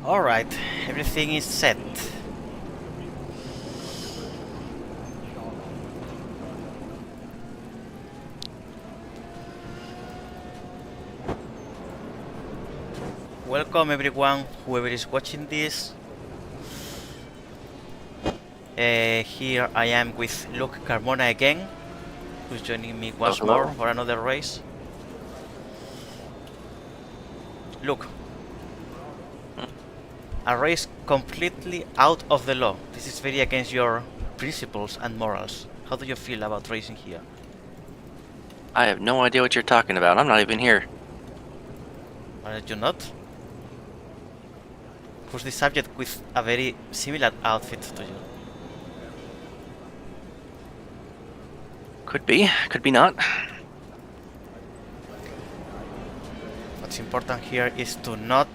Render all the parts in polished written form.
Alright, everything is set. Welcome everyone, whoever is watching this. Here I am with Luke Carmona again, who's joining me once more for another race. Look, a race completely out of the law. This is very against your principles and morals. How do you feel about racing here? I have no idea what you're talking about. I'm not even here. Are you not? Who's the subject with a very similar outfit to you? Could be, could be not. What's important here is to not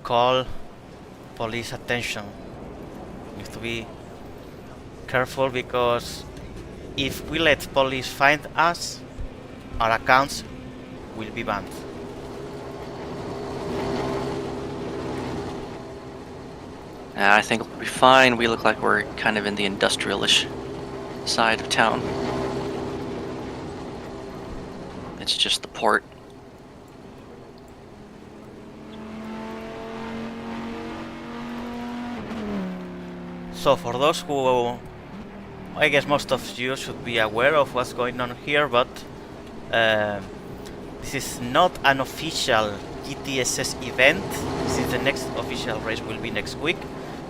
call police attention. We have to be careful because if we let police find us, our accounts will be banned. I think we'll be fine. We look like we're kind of in the industrial-ish side of town. It's just the port. So for those who, I guess most of you should be aware of what's going on here, but this is not an official GTSS event, since the next official race will be next week.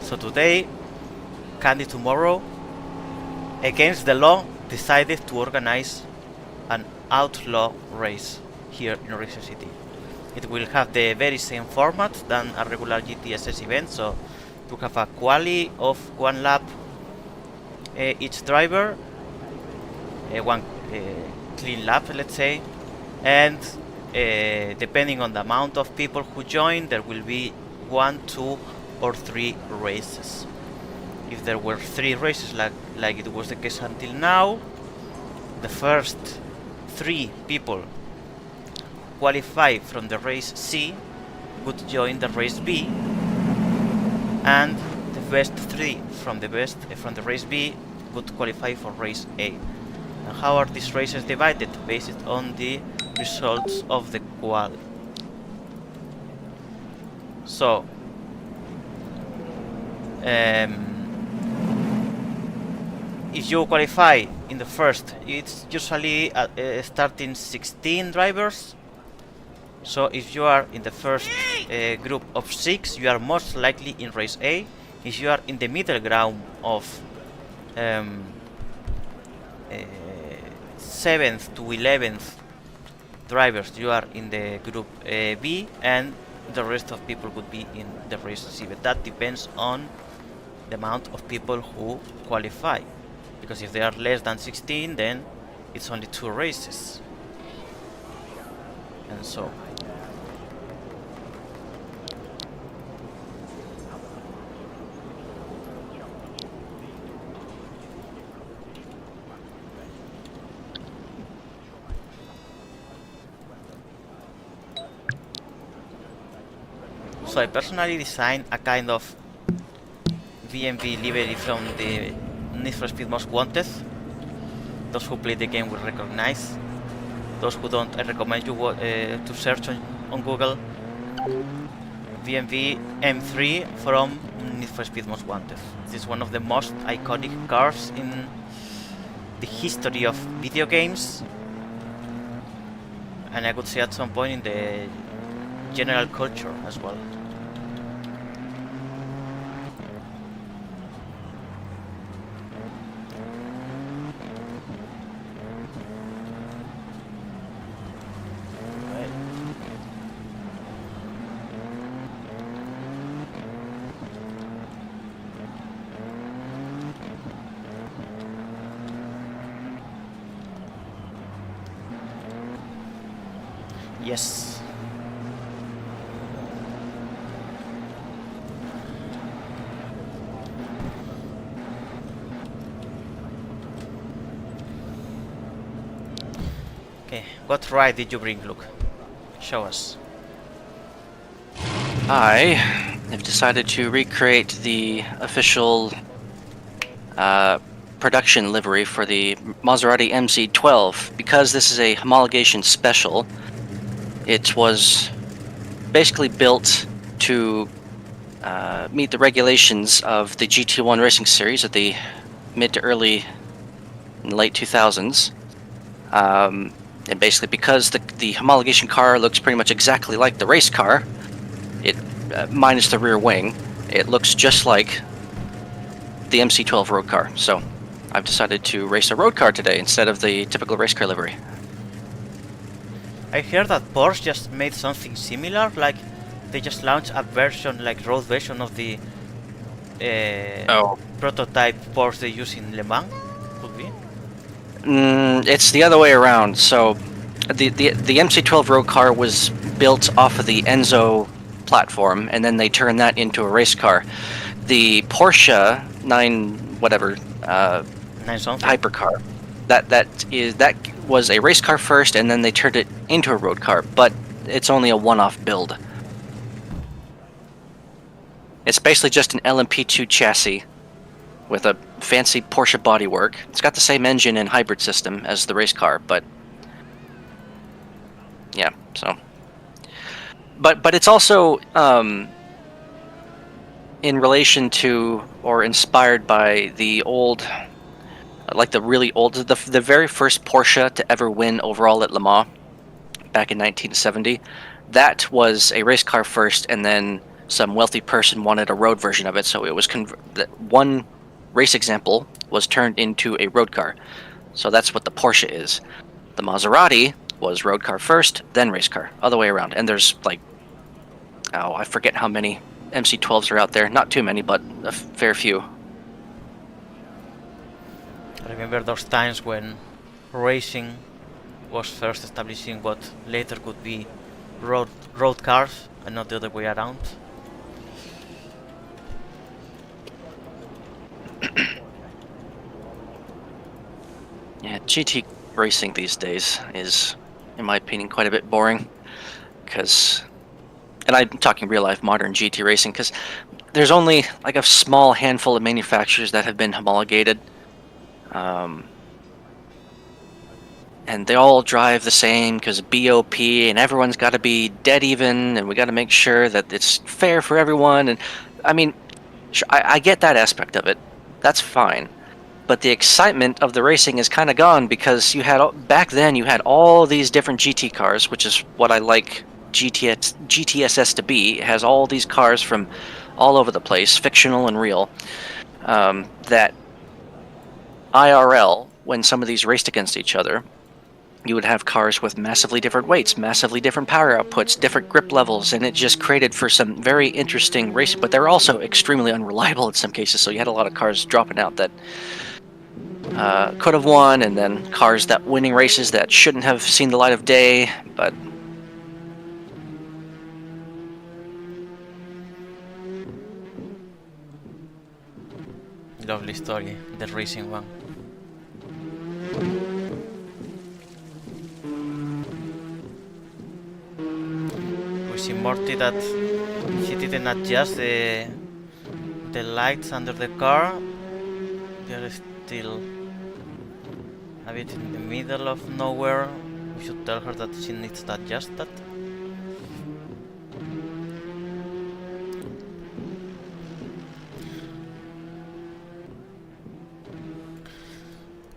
So today, Candy tomorrow, against the law, decided to organize an outlaw race here in Racing City. It will have the very same format than a regular GTSS event, so to have a quali of 1 lap each driver, one clean lap, let's say, and depending on the amount of people who join, there will be 1, 2, or 3 races. If there were 3 races like it was the case until now, the first 3 people qualify from the race C would join the race B, and the best 3 from the race B would qualify for race A. And how are these races divided? Based on the results of the quali. So if you qualify in the first, it's usually starting 16 drivers. So if you are in the first group of 6, you are most likely in race A. If you are in the middle ground of 7th to 11th drivers, you are in the group B, and the rest of people would be in the race C. But that depends on the amount of people who qualify, because if they are less than 16, then it's only 2 races, and so. So I personally designed a kind of VMV livery from the Need for Speed Most Wanted. Those who play the game will recognize. Those who don't, I recommend you to search on Google VMV M3 from Need for Speed Most Wanted. This is one of the most iconic cars in the history of video games, and I could say at some point in the general culture as well. Yes. Okay, what ride did you bring, Luke? Show us. I have decided to recreate the official production livery for the Maserati MC12. Because this is a homologation special, it was basically built to meet the regulations of the GT1 racing series of the mid to early and late 2000s. And basically because the homologation car looks pretty much exactly like the race car, it minus the rear wing, it looks just like the MC12 road car. So I've decided to race a road car today instead of the typical race car livery. I heard that Porsche just made something similar, like they just launched a version, like road version of the prototype Porsche they use in Le Mans. Could be. It's the other way around. So the MC12 road car was built off of the Enzo platform, and then they turned that into a race car. The Porsche 9 whatever 9 something hypercar, that was a race car first, and then they turned it into a road car, but it's only a one-off build. It's basically just an LMP2 chassis with a fancy Porsche bodywork. It's got the same engine and hybrid system as the race car, but yeah, so. But it's also in relation to or inspired by the old, like the really old, the very first Porsche to ever win overall at Le Mans back in 1970. That was a race car first, and then some wealthy person wanted a road version of it, so it was one race example was turned into a road car. So that's what the Porsche is. The Maserati was road car first, then race car, other way around. And there's like, I forget how many MC12s are out there. Not too many, but a fair few. I remember those times when racing was first establishing what later could be road cars, and not the other way around. Yeah, GT racing these days is, in my opinion, quite a bit boring. And I'm talking real life modern GT racing, because there's only like a small handful of manufacturers that have been homologated. And they all drive the same because BOP, and everyone's got to be dead even, and we got to make sure that it's fair for everyone. And I mean, I get that aspect of it. That's fine. But the excitement of the racing is kind of gone, because you had back then you had all these different GT cars, which is what I like GTSS to be. It has all these cars from all over the place, fictional and real, that IRL, when some of these raced against each other, you would have cars with massively different weights, massively different power outputs, different grip levels, and it just created for some very interesting racing. But they were also extremely unreliable in some cases, so you had a lot of cars dropping out that could have won, and then cars that winning races that shouldn't have seen the light of day. But lovely story, the racing one. We see Morty that he didn't adjust the lights under the car. They're still a bit in the middle of nowhere. We should tell her that she needs to adjust that.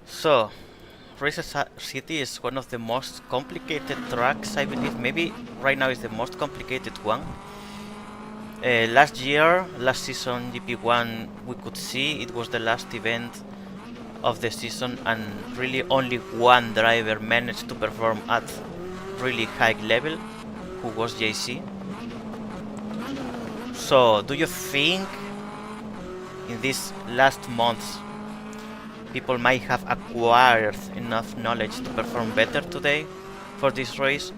So, Races City is one of the most complicated tracks, I believe. Maybe right now is the most complicated one. Last season GP1, we could see it was the last event of the season, and really only one driver managed to perform at really high level, who was JC. So, do you think in these last months people might have acquired enough knowledge to perform better today for this race?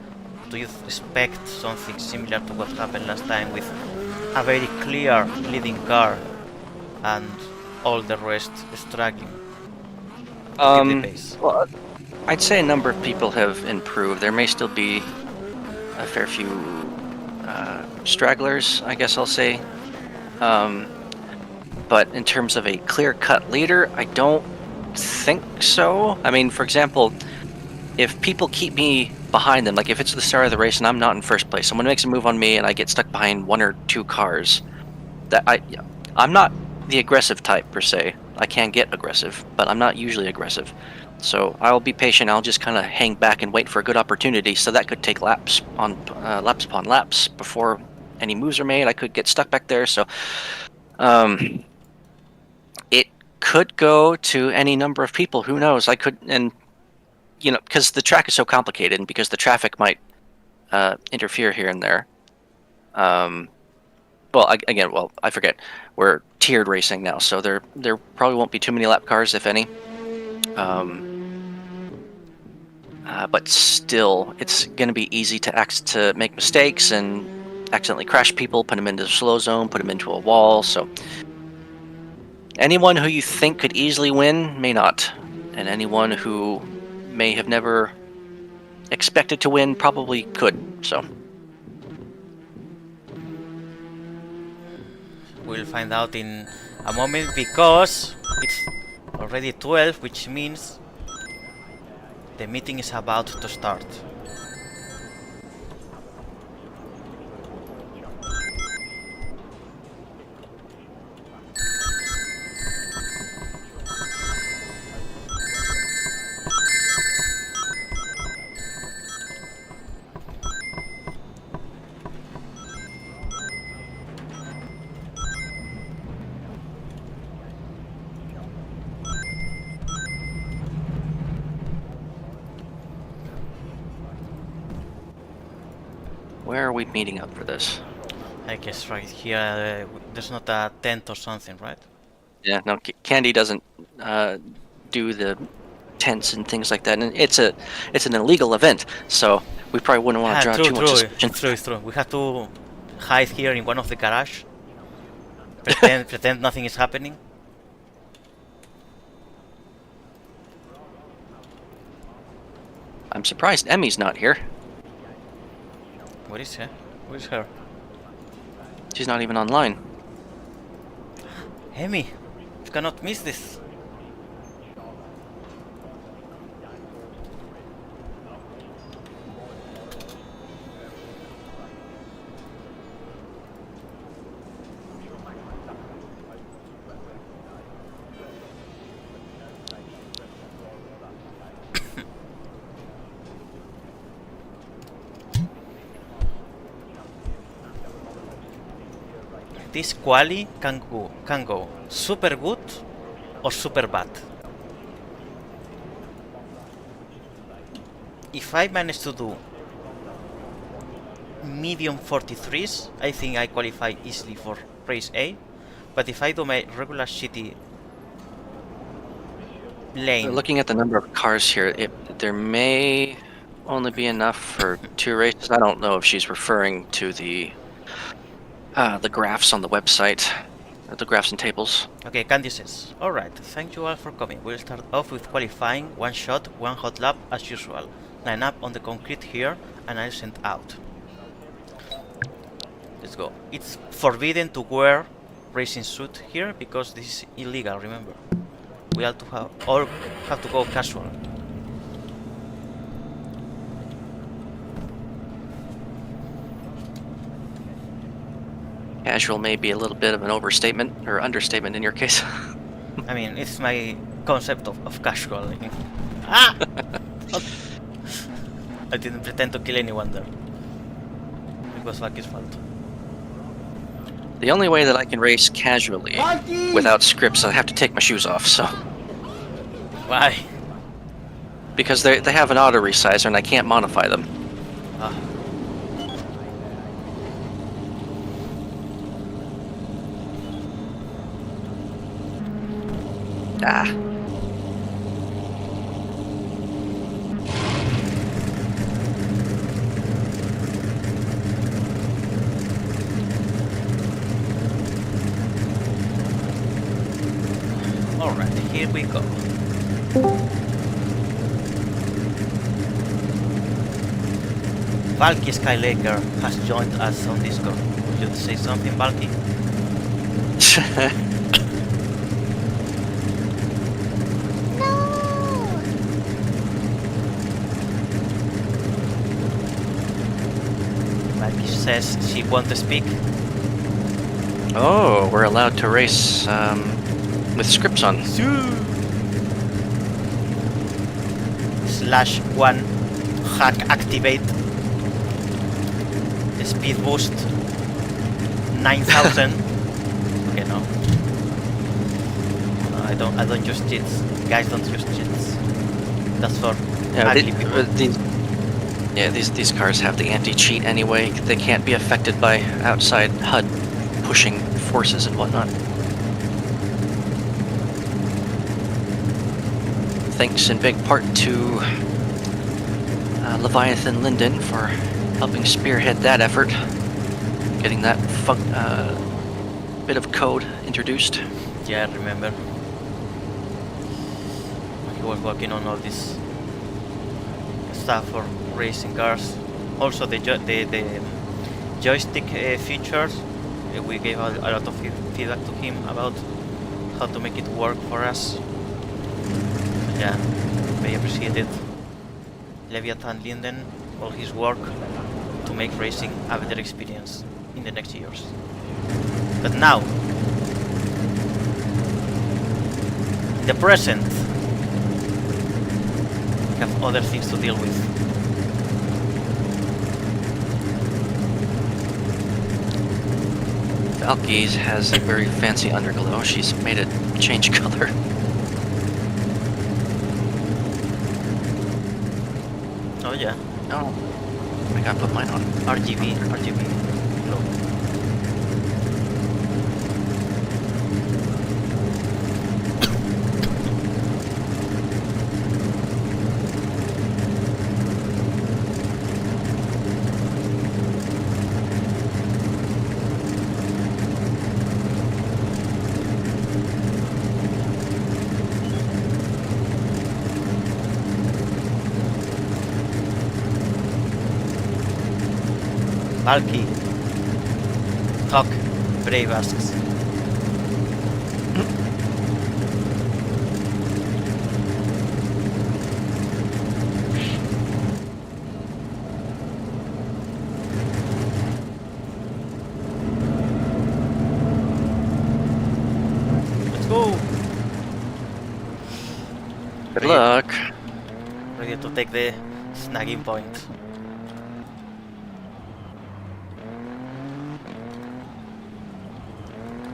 Do you expect something similar to what happened last time, with a very clear leading car and all the rest struggling to keep the pace? Well, I'd say a number of people have improved. There may still be a fair few stragglers, I guess I'll say. But in terms of a clear-cut leader, I don't think so. I mean, for example, if people keep me behind them, like if it's the start of the race and I'm not in first place, someone makes a move on me and I get stuck behind 1 or 2 cars, I'm not the aggressive type per se. I can get aggressive, but I'm not usually aggressive. So I'll be patient. I'll just kind of hang back and wait for a good opportunity. So that could take laps upon laps before any moves are made. I could get stuck back there. So it could go to any number of people. Who knows? I could, and you know, because the track is so complicated, and because the traffic might interfere here and there. Well, I forget. We're tiered racing now, so there probably won't be too many lap cars, if any. But still, it's going to be easy to make mistakes and accidentally crash people, put them into the slow zone, put them into a wall. So anyone who you think could easily win may not, and anyone who may have never expected to win probably could. So we'll find out in a moment, because it's already 12, which means the meeting is about to start. where are we meeting up for this? I guess right here, there's not a tent or something, right? Yeah, no, Candy doesn't do the tents and things like that, and it's an illegal event, so we probably wouldn't want to draw too much attention. It's true. We have to hide here in one of the garage. Pretend nothing is happening. I'm surprised Emmy's not here. Where is her? Where is her? She's not even online. Emmy, you cannot miss this. This quali can go super good or super bad. If I manage to do medium 43s, I think I qualify easily for race A. But if I do my regular shitty lane... Looking at the number of cars here, there may only be enough for 2 races. I don't know if she's referring to the graphs on the website, the graphs and tables. Okay, Candy says, alright, thank you all for coming. We'll start off with qualifying, 1 shot, 1 hot lap as usual. Line up on the concrete here and I'll send out. Let's go. It's forbidden to wear racing suit here because this is illegal, remember. We all have to go casual. Casual may be a little bit of an overstatement, or understatement in your case. I mean, it's my concept of casual. Ah! I didn't pretend to kill anyone there. It was Lucky's fault. The only way that I can race casually without scripts, I have to take my shoes off, so... Why? Because they have an auto resizer and I can't modify them. Ah. Ah. Alright, here we go. Valky Skylaker has joined us on Discord. Would you say something, Valky? Valky says she wants to speak. Oh, we're allowed to race with scripts on. /1 hack activate. Speed boost 9,000. Okay, no. I don't use cheats. Guys don't use cheats. That's for ugly people. These cars have the anti-cheat anyway. They can't be affected by outside HUD pushing forces and whatnot. Thanks in big part to Leviathan Linden for helping spearhead that effort, getting that bit of code introduced. Yeah, I remember. He was working on all this stuff for racing cars. Also the joystick features. We gave a lot of feedback to him about how to make it work for us. Yeah, very appreciated. Leviathan Linden, all his work to make racing a better experience in the next years. But now, in the present, we have other things to deal with. Valky's has a very fancy underglow. She's made it change color. Oh yeah. Oh, I gotta put mine on. RGB glow. Valky. Talk. Brave asks. Let's go. Good luck. Ready to take the snagging point.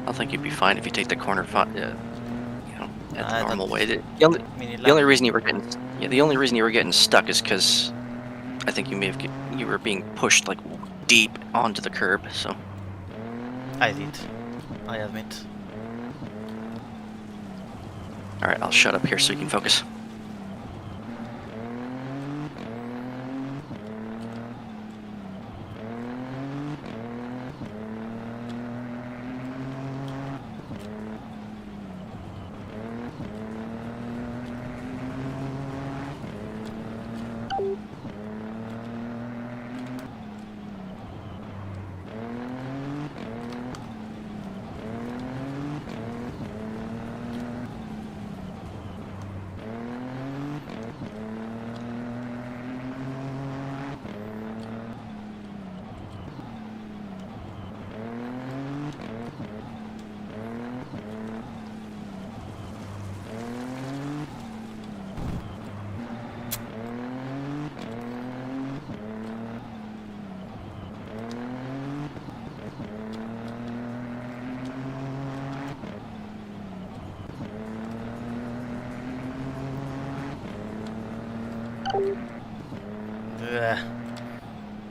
I think you'd be fine if you take the corner, at the normal way. The Mini only reason you were getting stuck is because I think you were being pushed like deep onto the curb. So I did. I admit. all right, I'll shut up here so you can focus.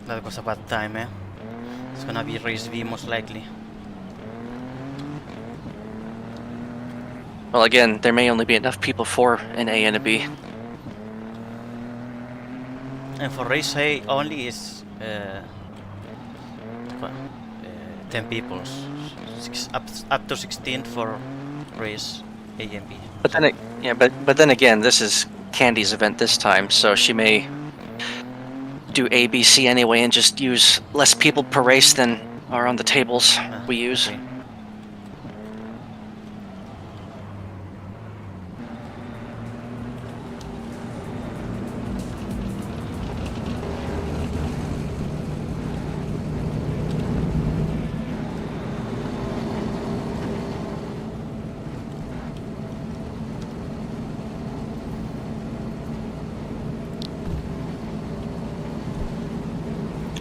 That was a bad time, eh? It's gonna be race V most likely. Well, again, there may only be enough people for an A and a B. And for race A only is 10 people. Up to 16 for race A and B. But then, but then again, this is Candy's event this time, so she may do ABC anyway and just use less people per race than are on the tables we use. Okay.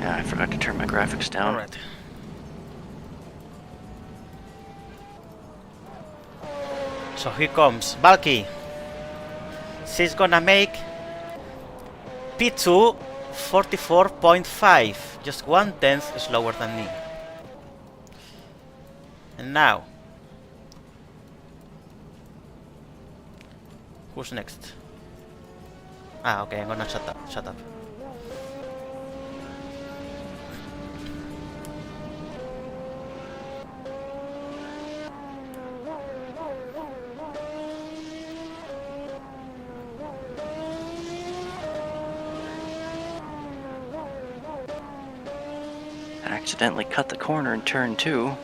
I forgot to turn my graphics down. Alright. So here comes Valky. She's gonna make P2 44.5, just 1/10 slower than me. And now, who's next? Ah, okay, I'm gonna shut up. I accidentally cut the corner in turn 2.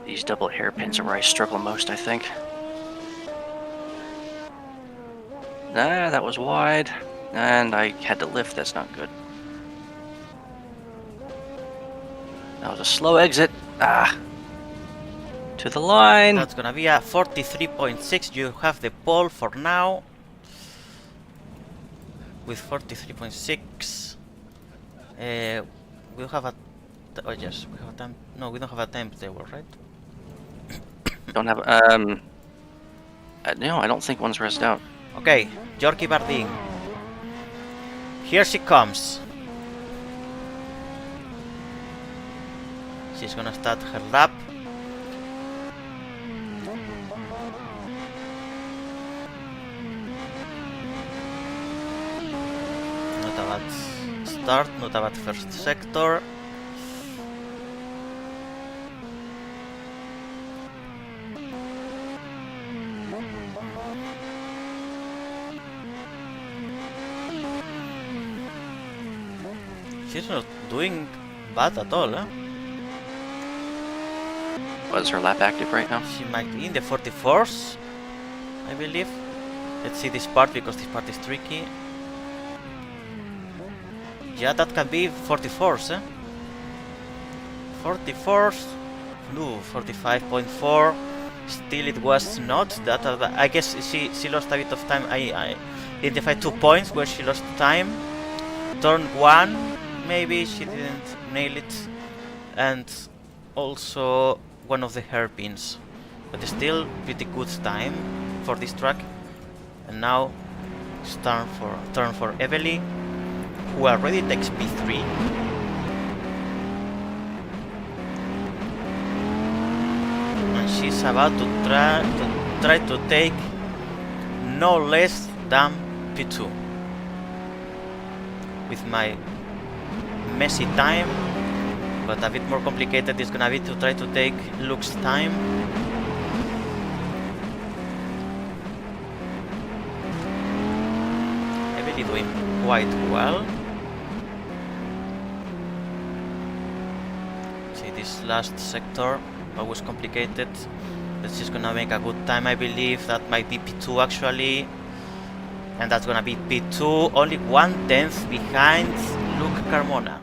These double hairpins are where I struggle most, I think. Ah, that was wide. And I had to lift, that's not good. That was a slow exit. Ah! To the line! That's gonna be a 43.6. You have the pole for now. With 43.6. We have a... Oh yes, we have a time... No, we don't have a timetable, right? Don't have... no, I don't think one's rest out. Okay, Yorkie Bardeen. Here she comes. She's gonna start her lap. Not a bad start, not a bad first sector. She's not doing bad at all, eh? Was her lap active right now? She might be in the 44s, I believe. Let's see this part because this part is tricky. Yeah, that can be 44s, eh? 44s. No, 45.4. Still, it was not that. I guess she lost a bit of time. I identified 2 points where she lost time. Turn 1, maybe she didn't nail it, and also one of the hairpins, but still pretty good time for this track. And now it's turn for Evely, who already takes P3. And she's about to try to take no less than P2. With my messy time, but a bit more complicated is gonna be to try to take Luke's time. Evely doing quite well. See, this last sector always complicated, but she's gonna make a good time. I believe that might be P2 actually, and that's gonna be P2, only 1/10 behind Luke Carmona.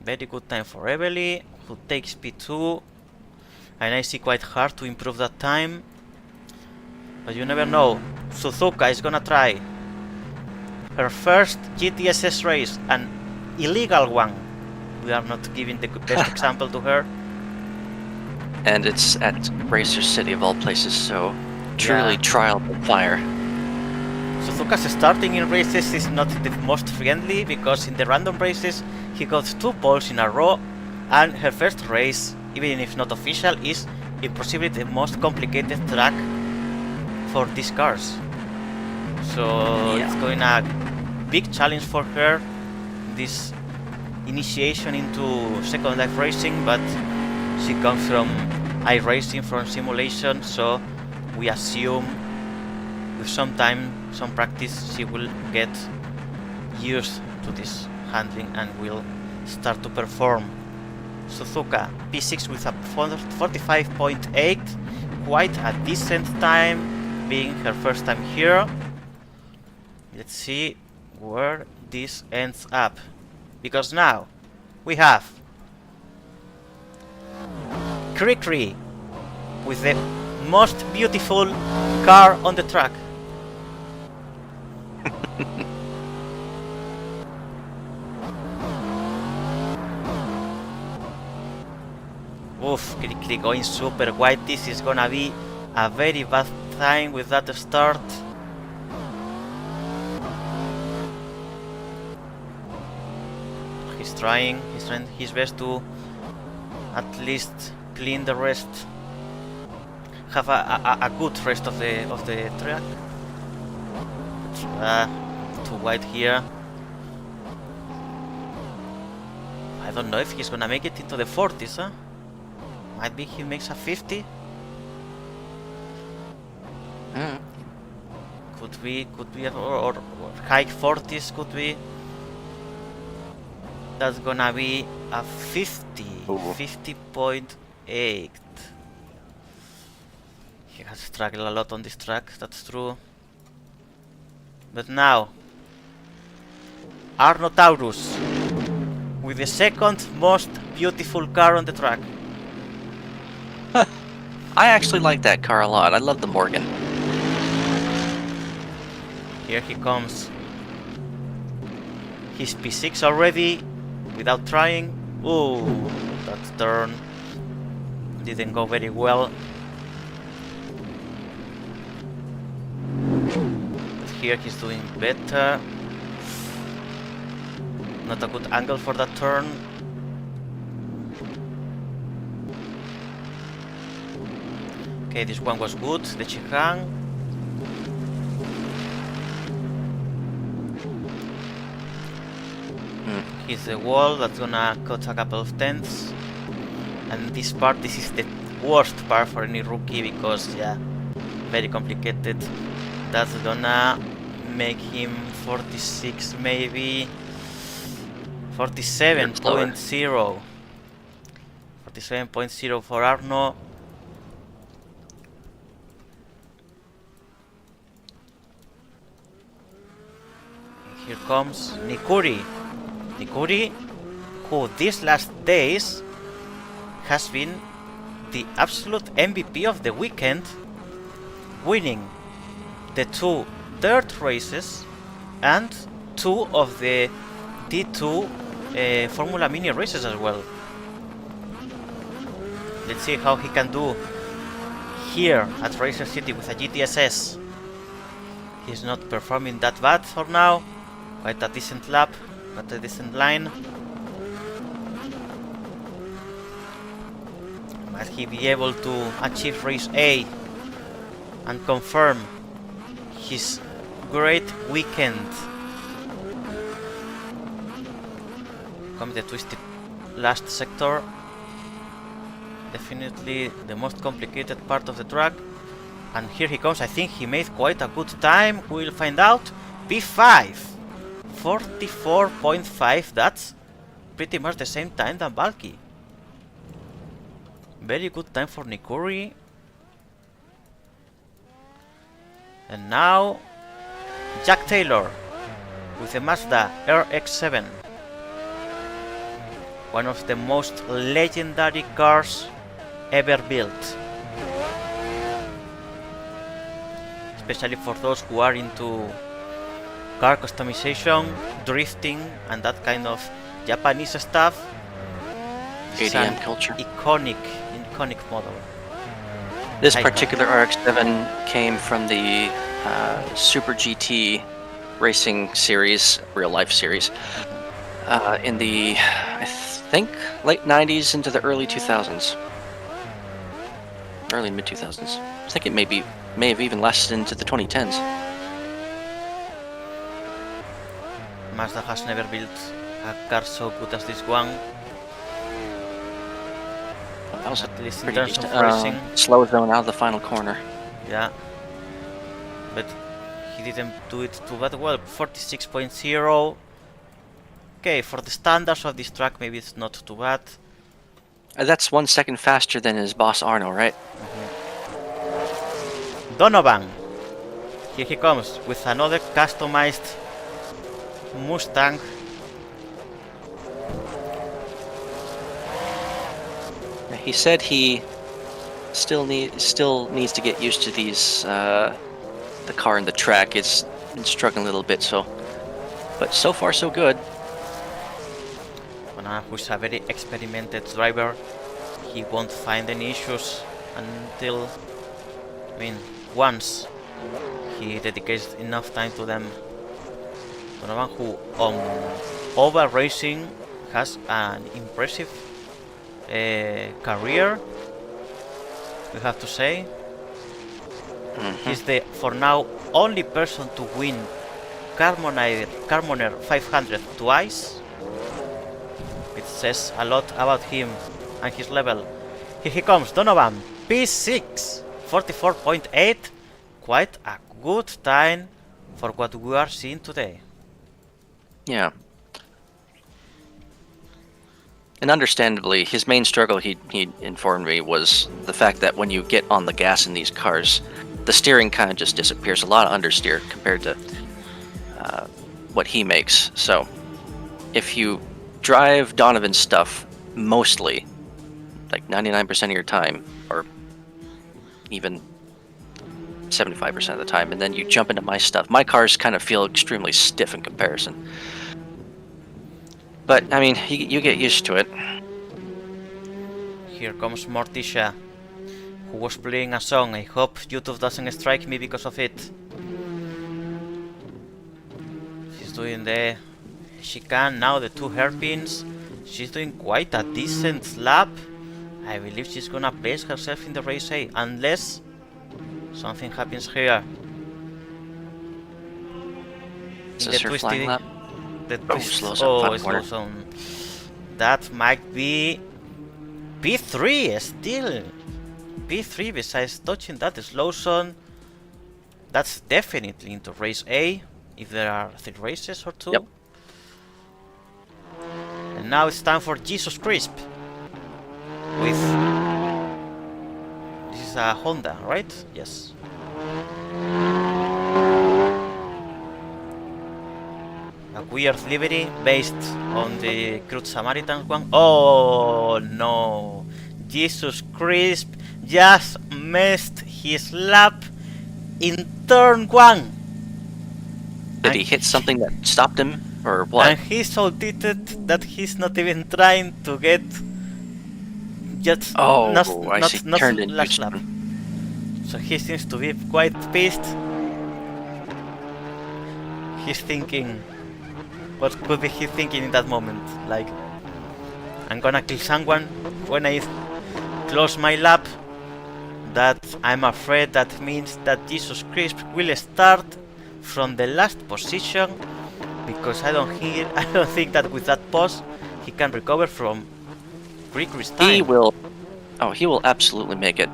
Very good time for Evely, who takes P2, and I see quite hard to improve that time, but you never know. Suzuka is gonna try her first GTSS race, an illegal one. We are not giving the best example to her. And it's at Racer City of all places, so truly trial by fire. Suzuka's starting in races is not the most friendly, because in the random races he got 2 poles in a row, and her first race, even if not official, is possibly the most complicated track for these cars. So it's going a big challenge for her, this initiation into Second Life racing, but she comes from iRacing, from simulation, so we assume with some time, some practice, she will get used to this handling and will start to perform. Suzuka P6 with a 45.8, quite a decent time, being her first time here. Let's see where this ends up, because now we have Krikri with the most beautiful car on the track. Oof, Krikri going super wide. This is gonna be a very bad time with that start. He's trying his best to at least clean the rest, have a good rest of the track. Too wide here. I don't know if he's gonna make it into the 40s, huh? Might be he makes a 50. Could be, or high 40s could be. That's gonna be a 50, 50.8. He has struggled a lot on this track, that's true. But now, Arno Taurus with the second most beautiful car on the track. I actually like that car a lot. I love the Morgan. Here he comes. He's P6 already, without trying. Ooh, that turn didn't go very well. But here he's doing better. Not a good angle for that turn. Okay, this one was good, the chicane. Hits the wall, that's gonna cut a couple of tenths. And this part, this is the worst part for any rookie because, yeah, very complicated. That's gonna make him 46 maybe. 47.0. 47.0 for Arno. Here comes Nikuri. Nikuri, who these last days has been the absolute MVP of the weekend, winning the 2 dirt races and 2 of the D2 Formula Mini races as well. Let's see how he can do here at Racer City with a GTSS. He's not performing that bad for now. Quite a decent lap, quite a decent line. Might he be able to achieve race A and confirm his great weekend? Comes the twisted last sector. Definitely the most complicated part of the track. And here he comes. I think he made quite a good time. We'll find out. P5. 44.5, that's pretty much the same time than Valky. Very good time for Nikuri. And now Jack Taylor with a Mazda RX-7. One of the most legendary cars ever built. Especially for those who are into car customization, drifting, and that kind of Japanese stuff. ADM culture. Iconic model. This particular RX-7 came from the Super GT racing series, real life series, in the, I think, late 90s into the early 2000s. Early mid 2000s. I think it may have even lasted into the 2010s. Mazda has never built a car so good as this one. That was At least in pretty terms decent. of racing. Slow zone out of the final corner. Yeah. But he didn't do it too bad. Well, 46.0. Okay, for the standards of this track, maybe it's not too bad. That's 1 second faster than his boss Arno, right? Donovan. Here he comes with another customized Mustang. He said he still needs to get used to these the car and the track. It's been struggling a little bit, but so far so good. Who's a very experimented driver, he won't find any issues until, I mean, once he dedicates enough time to them. Donovan, who on over racing has an impressive career, we have to say. He's the, for now, only person to win Carmoner 500 twice. It says a lot about him and his level. Here he comes, Donovan, P6, 44.8. Quite a good time for what we are seeing today. Yeah. And understandably, his main struggle, he informed me, was the fact that when you get on the gas in these cars, the steering kind of just disappears. A lot of understeer compared to what he makes. So if you drive Donovan's stuff mostly, like 99% of your time, or even 75% of the time, and then you jump into my stuff, my cars kind of feel extremely stiff in comparison. But I mean, you get used to it. Here comes Morticia, who was playing a song. I hope YouTube doesn't strike me because of it. She's doing the chicane now, the 2 hairpins. She's doing quite a decent lap. I believe she's gonna place herself in the race A, unless something happens here. Is this her flying lap? The slow zone. slow zone. That might be P3 still. P3 besides touching that slow zone. That's definitely into race A, if there are 3 races or 2. Yep. And now it's time for Jesus Crisp. With... This is a Honda, right? Yes. A weird livery based on the Crude Samaritan one. Oh no! Jesus Crisp just missed his lap in turn 1. Did he hit something that stopped him, or what? And he's so tilted that he's not even trying to get just not last lap. So he seems to be quite pissed. He's thinking, what could be he thinking in that moment? Like, I'm gonna kill someone when I close my lap. That I'm afraid that means that Jesus Crisp will start from the last position, because I don't think that with that pause he can recover from Gregory's time. He will absolutely make it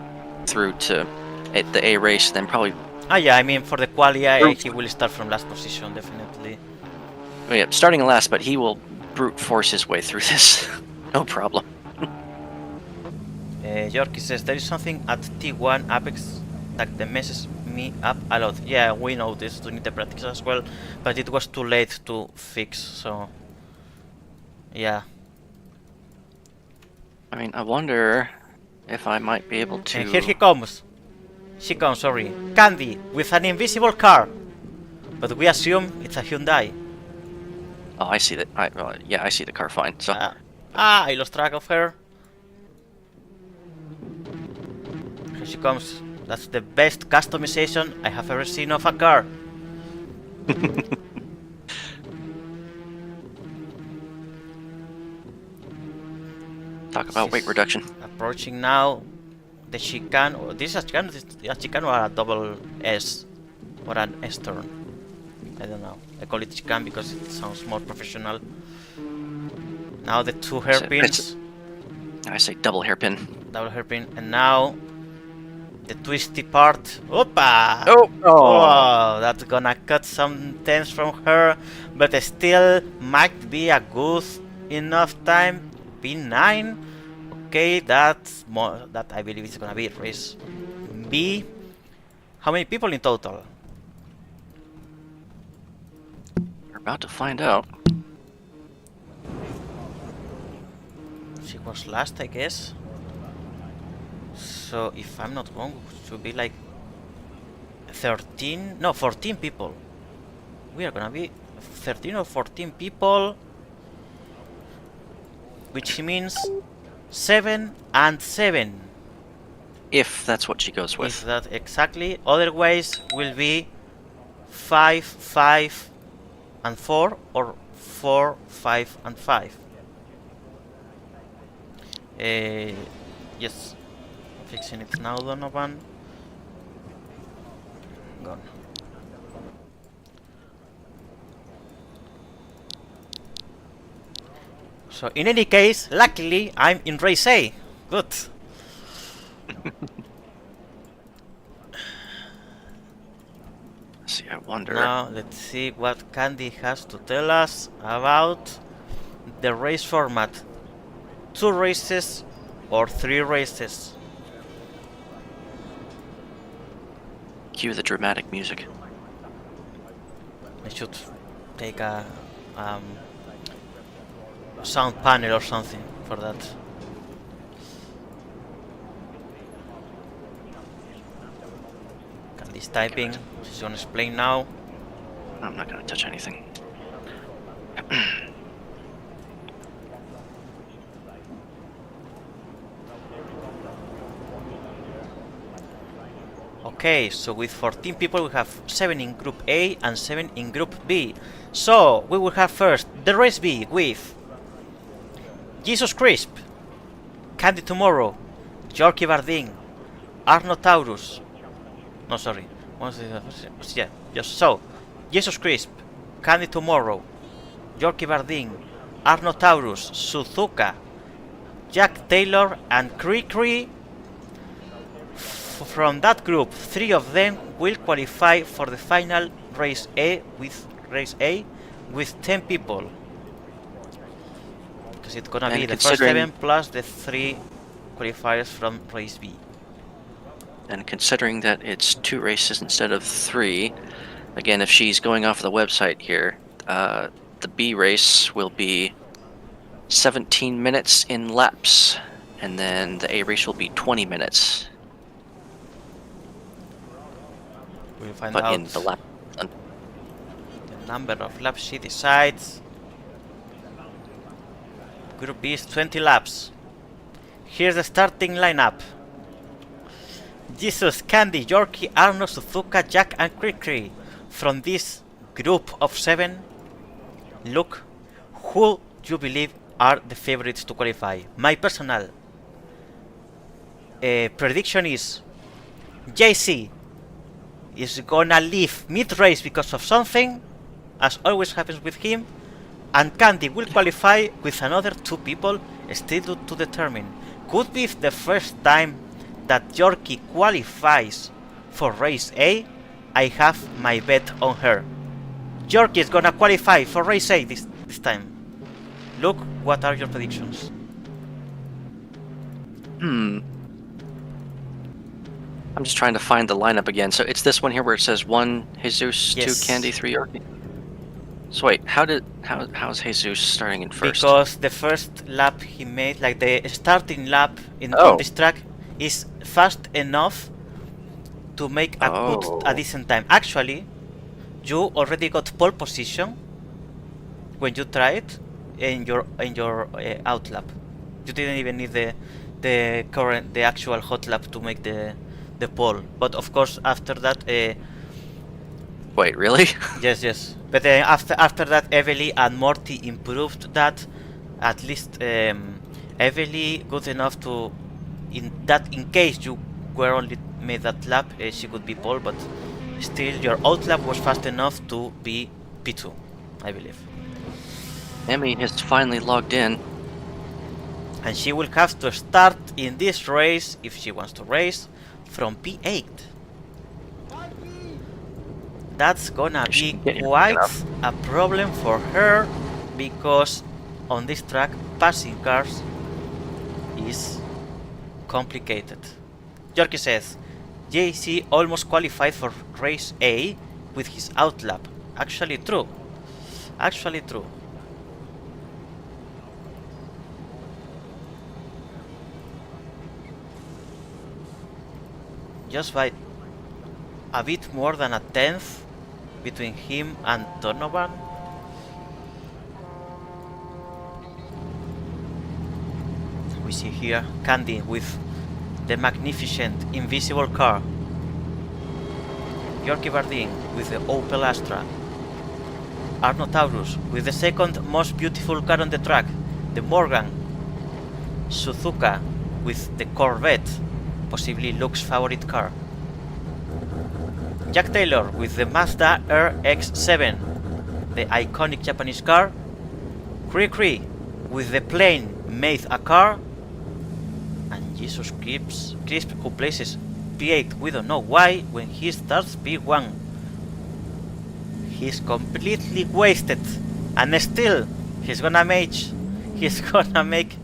through to the A race, then probably. Yeah, I mean for the quali he will start from last position, definitely. Oh, yeah, starting last, but he will brute force his way through this. No problem. Yorkie says there is something at T1 Apex that messes me up a lot. Yeah, we know this, we need the practice as well, but it was too late to fix, so yeah. I mean, I wonder if I might be able to... And here he comes. She comes, sorry. Candy, with an invisible car. But we assume it's a Hyundai. Oh, I see that. Yeah, I see the car fine. So. I lost track of her. Here she comes. That's the best customization I have ever seen of a car. Talk about weight reduction. Approaching now the chicane. Oh, this is a chicane or a double S or an S turn. I don't know. I call it chicane because it sounds more professional. Now the two hairpins. I say double hairpin. Double hairpin. And now the twisty part. Opa! Oh! Oh, that's gonna cut some tense from her, but still might be a good enough time. P9. Okay, that's more. That I believe is gonna be race B. How many people in total? We're about to find out. She was last, I guess. So if I'm not wrong, it should be like 13, no, 14 people. We are gonna be 13 or 14 people, which means 7 and 7. If that's what she goes with. Is that exactly? Otherwise will be 5, 5 and 4 or 4, 5 and 5. Yes. Fixing it now, Donovan. Gone. So in any case, luckily I'm in race A. Good. See, I wonder. Now let's see what Candy has to tell us about the race format. 2 races or 3 races. Cue the dramatic music. I should take a sound panel or something for that. Candy's typing. She's gonna explain now. I'm not gonna touch anything. Okay, so with 14 people we have 7 in group A and 7 in group B. So we will have first the race B with Jesus Crisp, Candy Tomorrow, Yorkie Bardeen, Arno Taurus. No, sorry. Yeah, just so. Jesus Crisp, Candy Tomorrow, Yorkie Bardeen, Arno Taurus, Suzuka, Jack Taylor, and Cree Cree. From that group, 3 of them will qualify for the final race A with 10 people. Because it's gonna be the first 7 plus the 3 qualifiers from race B. And considering that it's 2 races instead of 3, again, if she's going off the website here, the B race will be 17 minutes in laps, and then the A race will be 20 minutes. We'll find but out in the lap. the number of laps she decides. Group B is 20 laps. Here's the starting lineup. Jesus, Candy, Yorkie, Arno, Suzuka, Jack, and Cree Cree. From this group of 7, look who you believe are the favorites to qualify. My personal prediction is JC is gonna leave mid-race because of something, as always happens with him, and Candy will qualify with another 2 people still to determine. Could be the first time that Yorkie qualifies for race A. I have my bet on her. Yorkie is gonna qualify for race A this time. Look, what are your predictions? I'm just trying to find the lineup again. So it's this one here where it says 1 Jesus, Yes. 2 Candy, 3 Yorkie. So wait, how's Jesus starting in first? Because the first lap he made, like the starting lap on this track, is fast enough to make a decent time. Actually, you already got pole position when you tried in your out lap. You didn't even need the actual hot lap to make the pole. But of course, after that, wait, really? yes. But after that, Evely and Morty improved that. At least Evely good enough to, in case you were only made that lap, she could be pole. But still, your out lap was fast enough to be P2, I believe. Emmy has finally logged in. And she will have to start in this race, if she wants to race, from P8. That's gonna be quite a problem for her, because on this track passing cars is complicated. Yorkie says, JC almost qualified for race A with his outlap. Actually true. Actually true. Just by a bit more than a tenth between him and Donovan. We see here Candy with the magnificent invisible car. Yorkie Bardeen with the Opel Astra. Arno Taurus with the second most beautiful car on the track, the Morgan. Suzuka with the Corvette, possibly Luke's favorite car. Jack Taylor with the Mazda RX-7, the iconic Japanese car. Cree with the plane made a car. And Jesus Crisp, who places P8, we don't know why, when he starts P1. He's completely wasted, and still he's gonna make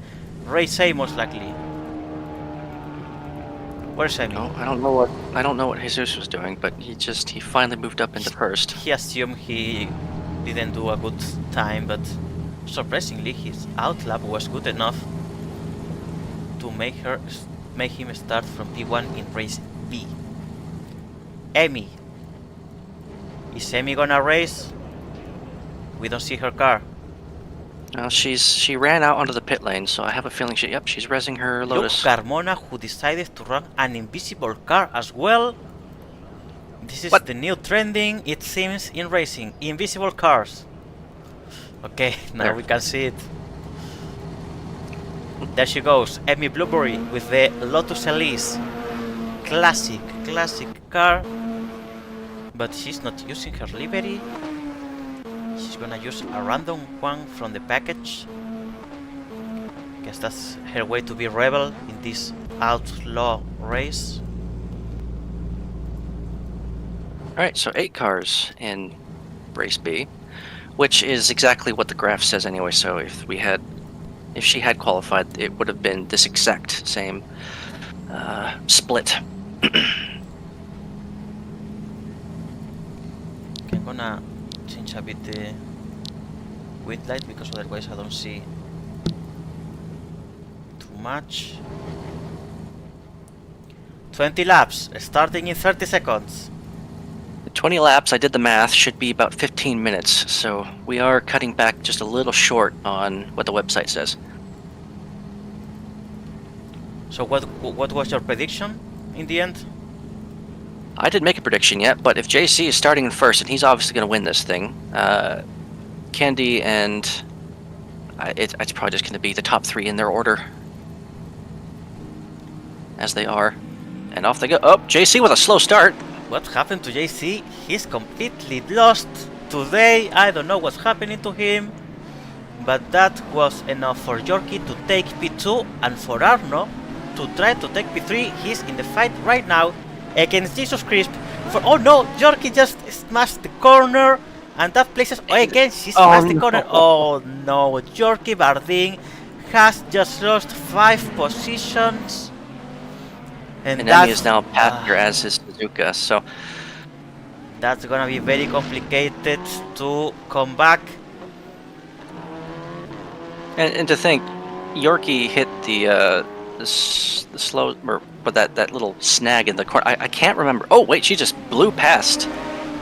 race A most likely. Where's Emi? No, I don't know what Jesus was doing, but he finally moved up into first. He assumed he didn't do a good time, but surprisingly his outlap was good enough to make him start from P1 in race B. Emi. Is Emi gonna race? We don't see her car. Well, she ran out onto the pit lane, so I have a feeling she's resing her Lotus. Luke Carmona, who decided to run an invisible car as well. This is the new trending, it seems, in racing. Invisible cars. Okay, now we can see it. There she goes, Emi Blueberry with the Lotus Elise. Classic car. But she's not using her livery. She's gonna use a random one from the package. Guess that's her way to be rebel in this outlaw race. Alright, so 8 cars in race B, which is exactly what the graph says anyway, so if she had qualified, it would have been this exact same split. Okay, I'm gonna change a bit the width light, because otherwise I don't see too much. 20 laps, starting in 30 seconds. 20 laps, I did the math, should be about 15 minutes, so we are cutting back just a little short on what the website says. So what was your prediction in the end? I didn't make a prediction yet, but if JC is starting in first, and he's obviously going to win this thing, Candy and it's probably just going to be the top 3 in their order, as they are, and off they go. Oh, JC with a slow start. What happened to JC? He's completely lost today. I don't know what's happening to him, but that was enough for Yorkie to take P2 and for Arno to try to take P3. He's in the fight right now against Jesus Crisp. Oh no, Yorkie just smashed the corner, and that places again she smashed the corner. Oh no, Yorkie Bardeen has just lost 5 positions. And Emi is now passenger as his Suzuka, so that's gonna be very complicated to come back. And to think, Yorkie hit the slow, but that little snag in the corner. I can't remember. Oh wait, she just blew past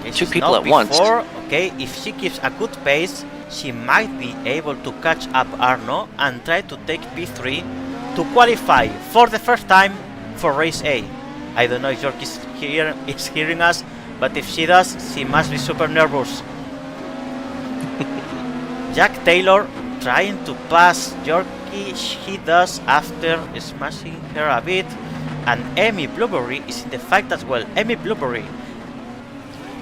2 people at once. Okay, if she keeps a good pace, she might be able to catch up Arno and try to take P3 to qualify for the first time for race A. I don't know if Yorkie is hearing us, but if she does, she must be super nervous. Jack Taylor trying to pass Yorkie, he does after smashing her a bit, and Emi Blueberry is in the fight as well. Emi Blueberry,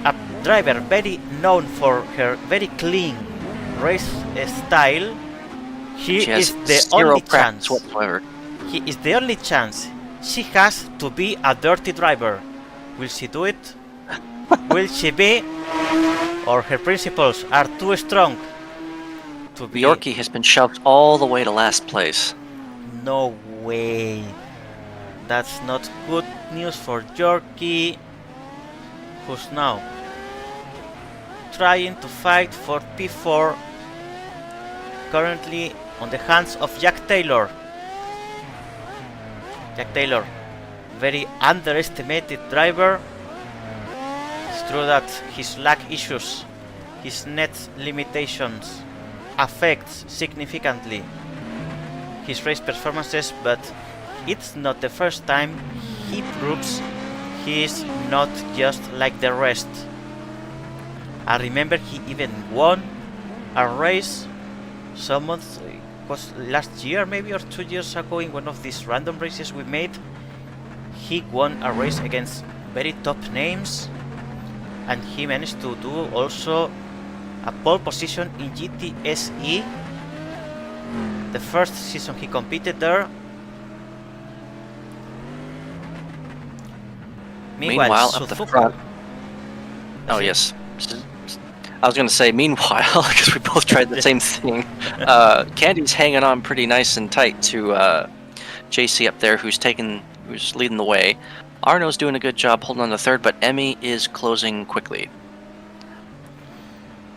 a driver very known for her very clean race style, He She has is the zero only practice chance. whatsoever. He is the only chance. She has to be a dirty driver. Will she do it? Will she be? Or her principles are too strong to be? Yorkie has been shoved all the way to last place. No way. That's not good news for Yorkie, who's now trying to fight for P4, currently on the hands of Jack Taylor. Jack Taylor, very underestimated driver. It's true that his lag issues, his net limitations affects significantly his race performances, but it's not the first time he proves he is not just like the rest. I remember he even won a race some months, was last year maybe or 2 years ago, in one of these random races we made. He won a race against very top names, and he managed to do also a pole position in GTSE, the first season he competed there. Meanwhile, up the front. Oh yes, I was gonna say meanwhile, because we both tried the same thing. Candy's hanging on pretty nice and tight to JC up there, who's leading the way. Arno's doing a good job holding on to third, but Emmy is closing quickly.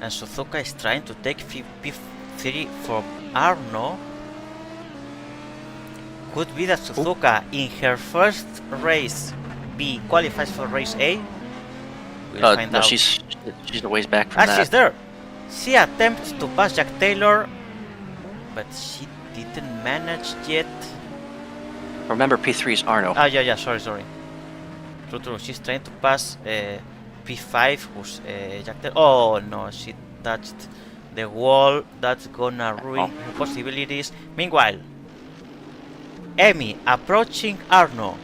And Suzuka is trying to take P3 from Arno. Could be that Suzuka in her first race B qualifies for race A. We'll find no, out. she's a ways back from that. She's there. She attempts to pass Jack Taylor, but she didn't manage yet. Remember, P3 is Arno. Yeah, sorry. True. She's trying to pass P5, who's Jack Taylor. Oh no, she touched the wall. That's gonna ruin her possibilities. Meanwhile, Emmy approaching Arno.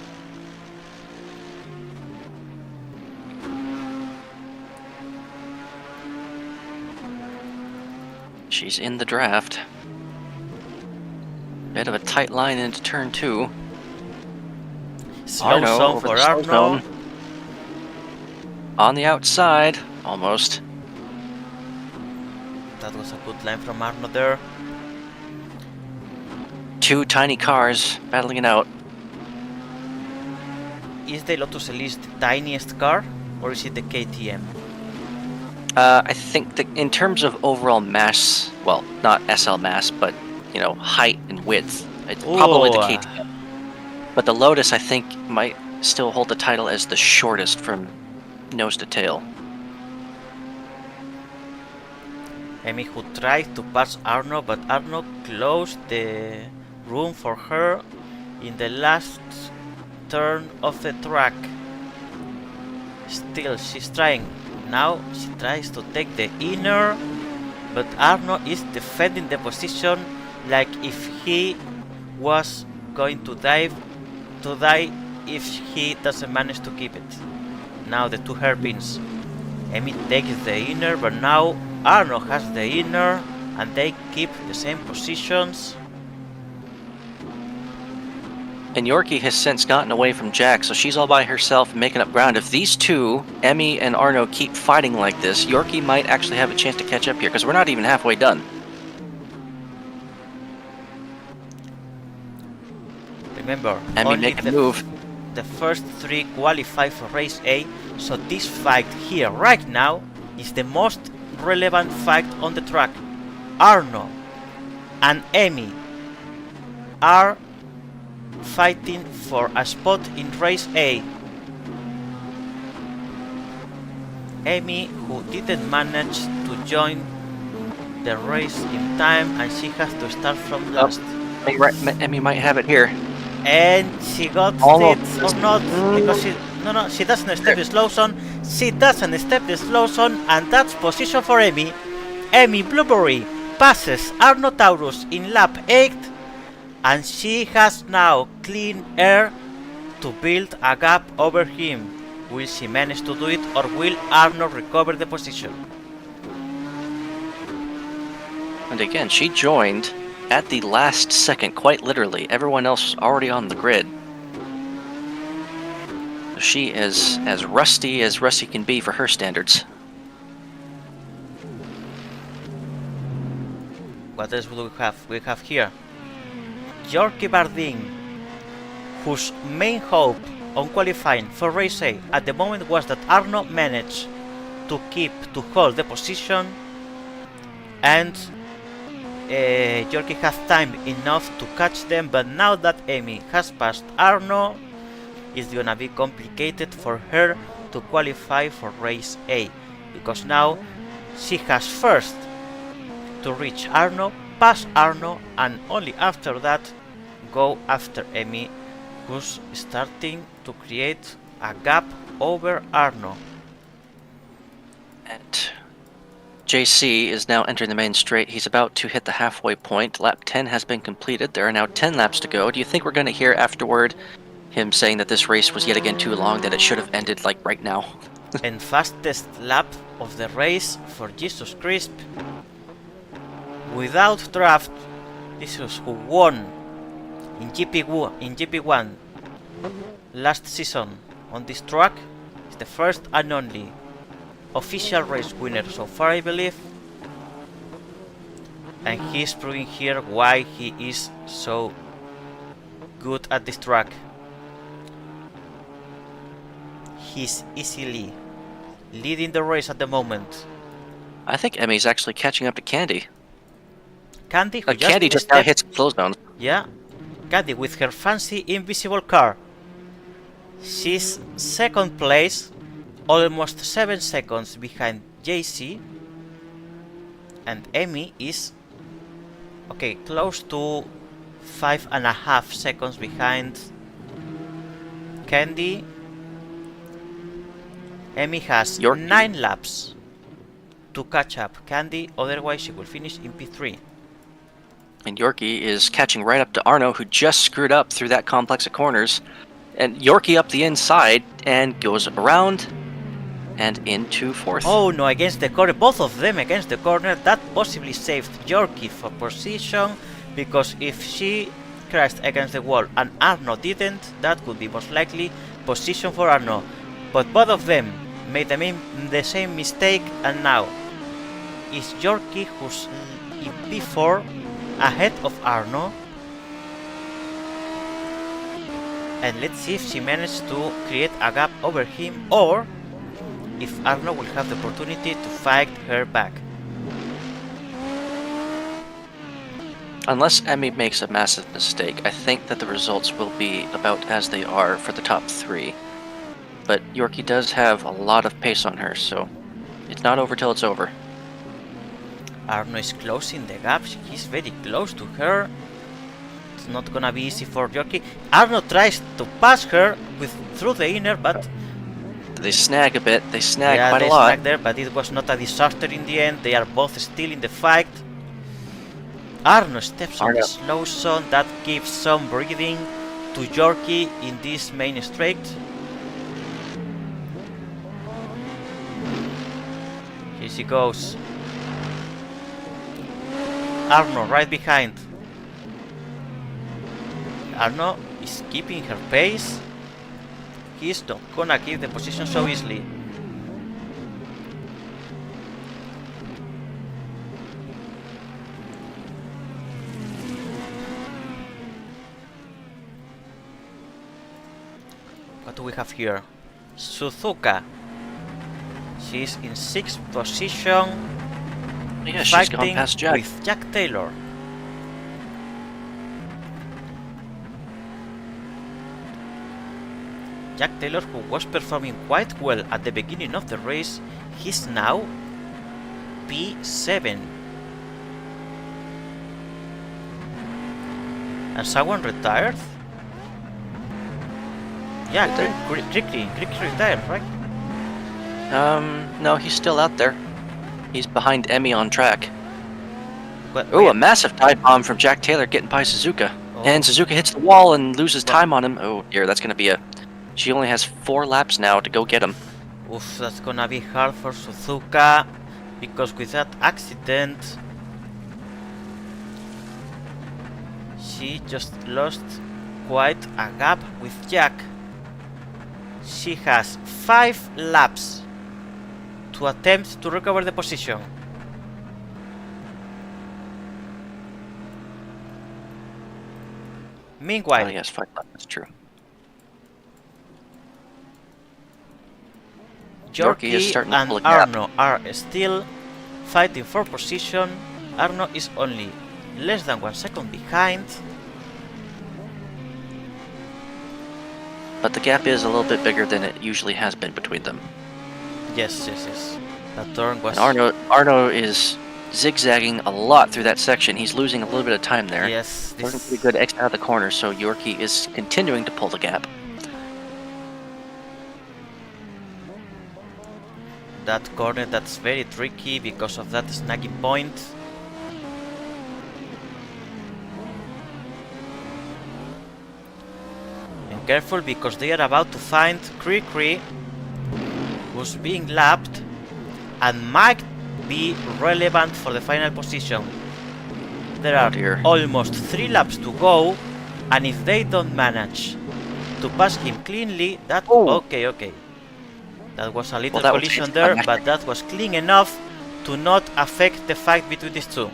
She's in the draft. Bit of a tight line into turn 2. Slow zone for Arno. On the outside, almost. That was a good line from Arno there. 2 tiny cars battling it out. Is the Lotus Elise the tiniest car, or is it the KTM? I think that in terms of overall mass, well, not SL mass, but height and width, it's probably the KTM. But the Lotus, I think, might still hold the title as the shortest from nose to tail. Emmy, who tried to pass Arno, but Arno closed the room for her in the last turn of the track. Still, she's trying. Now she tries to take the inner, but Arno is defending the position like if he was going to die if he doesn't manage to keep it. Now the 2 hairpins. Emmy takes the inner, but now Arno has the inner, and they keep the same positions. And Yorkie has since gotten away from Jack, so she's all by herself making up ground. If these two, Emmy and Arno, keep fighting like this, Yorkie might actually have a chance to catch up here, because we're not even halfway done. Remember, Emmy only make a move. The first 3 qualify for race A, so this fight here right now is the most relevant fight on the track. Arno and Emmy are fighting for a spot in race A. Emmy, who didn't manage to join the race in time, and she has to start from last. Emmy might have it here. And she got it or not, because she doesn't step the slow zone. She doesn't step the slow zone, and that's position for Emmy. Emmy Blueberry passes Arno Taurus in lap 8, and she has now clean air to build a gap over him. Will she manage to do it, or will Arno recover the position? And again, she joined at the last second, quite literally. Everyone else was already on the grid. She is as rusty can be for her standards. What else do we have? We have here Yorkie Bardeen, whose main hope on qualifying for race A at the moment was that Arno managed to hold the position, and Yorkie has time enough to catch them, but now that Amy has passed Arno, it's gonna be complicated for her to qualify for race A, because now she has first to reach Arno, pass Arno, and only after that go after Amy, who's starting to create a gap over Arno. And JC is now entering the main straight. He's about to hit the halfway point. Lap 10 has been completed. There are now 10 laps to go. Do you think we're going to hear afterward him saying that this race was yet again too long, that it should have ended like right now? And fastest lap of the race for Jesus Crisp. Without draft, Jesus, who won in GP1 last season on this track, is the first and only official race winner so far, I believe. And he's proving here why he is so good at this track. He's easily leading the race at the moment. I think Emmy's actually catching up to Candy. Candy, who Candy just now hits close zones. Yeah, Candy with her fancy invisible car. She's second place, almost 7 seconds behind JC, and Emmy is close to 5.5 seconds behind Candy. Emmy has 9 laps to catch up Candy, otherwise she will finish in P3. And Yorkie is catching right up to Arno, who just screwed up through that complex of corners. And Yorkie up the inside and goes around and into fourth. Oh no, against the corner, both of them against the corner. That possibly saved Yorkie for position, because if she crashed against the wall and Arno didn't, that could be most likely position for Arno. But both of them made the same mistake, and now it's Yorkie who's in P4 ahead of Arno. And let's see if she managed to create a gap over him, or if Arno will have the opportunity to fight her back. Unless Emmy makes a massive mistake, I think that the results will be about as they are for the top 3. But Yorkie does have a lot of pace on her, so it's not over till it's over. Arno is closing the gap, he's very close to her. It's not gonna be easy for Yorkie. Arno tries to pass her through the inner, but they snag a bit, they snag quite a lot. Yeah, they snag there, but it was not a disaster in the end. They are both still in the fight. Arno steps on the slow zone, that gives some breathing to Yorkie in this main straight. Here she goes. Arno right behind. Arno is keeping her pace. He's not gonna give the position so easily. What do we have here? Suzuka. She's in 6th position. Yeah, she's gone past Jack. With Jack Taylor. Jack Taylor, who was performing quite well at the beginning of the race, he's now P7. And someone retired? Yeah, Crickly retired, right? No, he's still out there. He's behind Emmy on track. Oh, a massive dive bomb from Jack Taylor getting by Suzuka. Oh. And Suzuka hits the wall and loses time on him. Oh dear, that's gonna be a... She only has 4 laps now to go get him. Oof, that's gonna be hard for Suzuka, because with that accident She just lost quite a gap with Jack. She has 5 laps to attempt to recover the position. Meanwhile, yes, 5 laps, that's true. Yorkie is Yorkie starting to and pull a gap. Arno are still fighting for position. Arno is only less than 1 second behind. But the gap is a little bit bigger than it usually has been between them. Yes, yes, yes. That turn was... And Arno is zigzagging a lot through that section. He's losing a little bit of time there. Yes, Looking pretty good out of the corner, so Yorkie is continuing to pull the gap. That corner, that's very tricky because of that snagging point. And careful because they are about to find Cree, who's being lapped and might be relevant for the final position. There are almost 3 laps to go, and if they don't manage to pass him cleanly, that... Okay. That was a little collision there, but that was clean enough to not affect the fight between these two,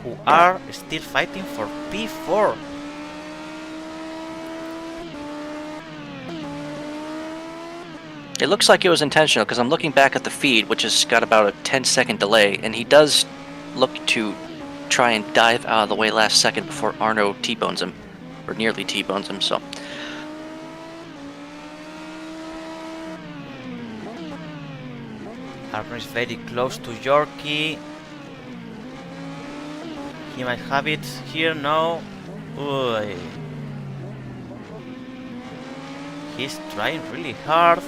who are still fighting for P4. It looks like it was intentional because I'm looking back at the feed, which has got about a 10-second delay, and he does look to try and dive out of the way last second before Arno T-bones him, or nearly T-bones him, so... Arno is very close to Yorkie. He might have it here, no. Oy. He's trying really hard.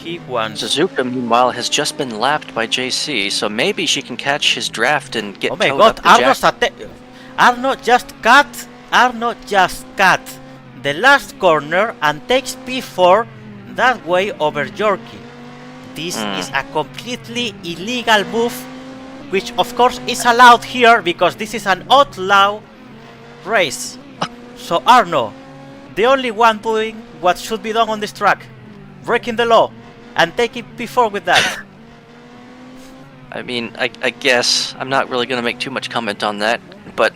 He wants... Suzuka, meanwhile, has just been lapped by JC, so maybe she can catch his draft and get... Oh my god, Arno just cut the last corner and takes P4 that way over Yorkie. This is a completely illegal move, which of course is allowed here because this is an outlaw race. So Arno, the only one doing what should be done on this track, breaking the law and taking P4 with that. I mean, I guess I'm not really gonna make too much comment on that, but...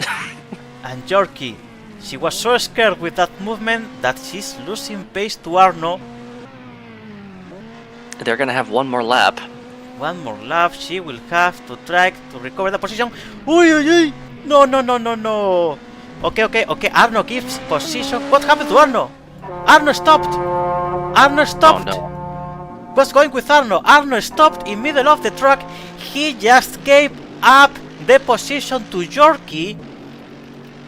And Yorkie, she was so scared with that movement that she's losing pace to Arno. They're gonna have one more lap. One more lap, she will have to try to recover the position. Uy! No. Okay, Arno gives position. What happened to Arno? Arno stopped! Oh, no. What's going with Arno? Arno stopped in middle of the track. He just gave up the position to Yorkie.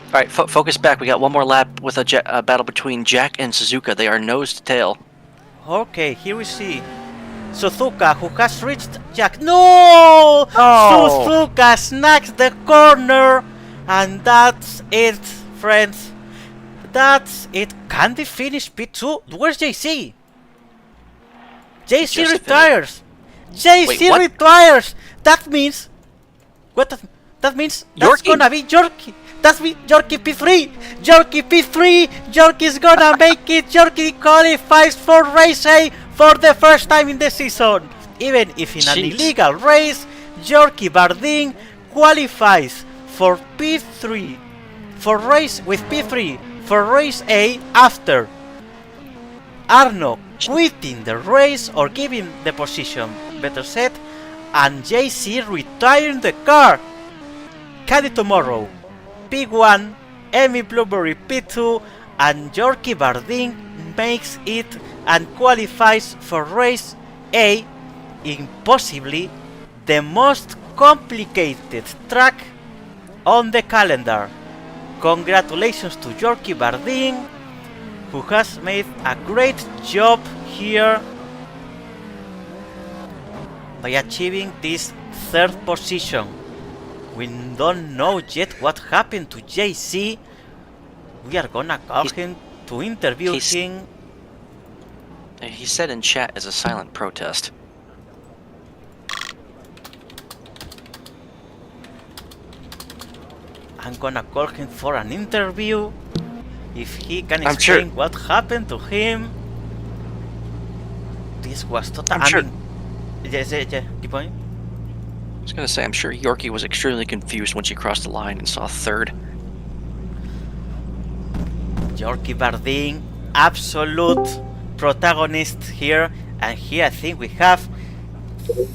Alright, focus back. We got one more lap with a battle between Jack and Suzuka. They are nose to tail. Okay, here we see Suzuka, who has reached Jack. No! Suzuka snags the corner. And that's it, friends. That's it. Can they finish P2? Where's JC? JC retires. JC retires. That means... What? That means that's gonna be Yorkie. That means Yorkie P3. Yorkie P3. Yorkie's gonna make it. Yorkie qualifies for race A for the first time in the season. Even if in an illegal race, Yorkie Bardeen qualifies for P3, for race with P3 for race A after Arno quitting the race or giving the position, better said, and JC retiring the car. Caddy tomorrow, P1, Emmy Blueberry P2, and Yorkie Bardeen makes it and qualifies for race A in possibly the most complicated track on the calendar. Congratulations to Yorkie Bardeen, who has made a great job here by achieving this 3rd position. We don't know yet what happened to JC. We are gonna call him to interview him. He said in chat as a silent protest. I'm gonna call him for an interview. If he can I'm sure- explain what happened to him. This was total. I'm I sure- mean, yeah. Keep going. I was gonna say, I'm sure Yorkie was extremely confused when she crossed the line and saw third. Yorkie Bardeen, absolute protagonist here, and here I think we have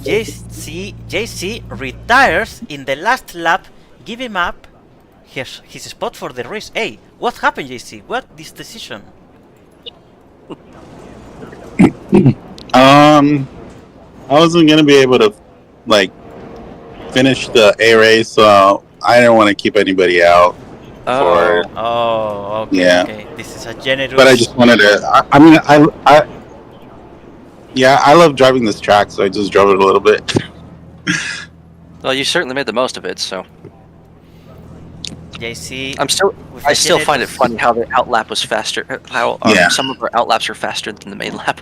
JC retires in the last lap, giving up his spot for the race A. What happened, JC? What this decision? I wasn't gonna be able to like finish the A race, so I didn't want to keep anybody out. Oh, Oh, okay, Yeah. okay. This is a generous. But I just wanted to. I love driving this track, so I just drove it a little bit. well, you certainly made the most of it. So JC. I still find it funny how the outlap was faster. How Yeah. some of our outlaps are faster than the main lap.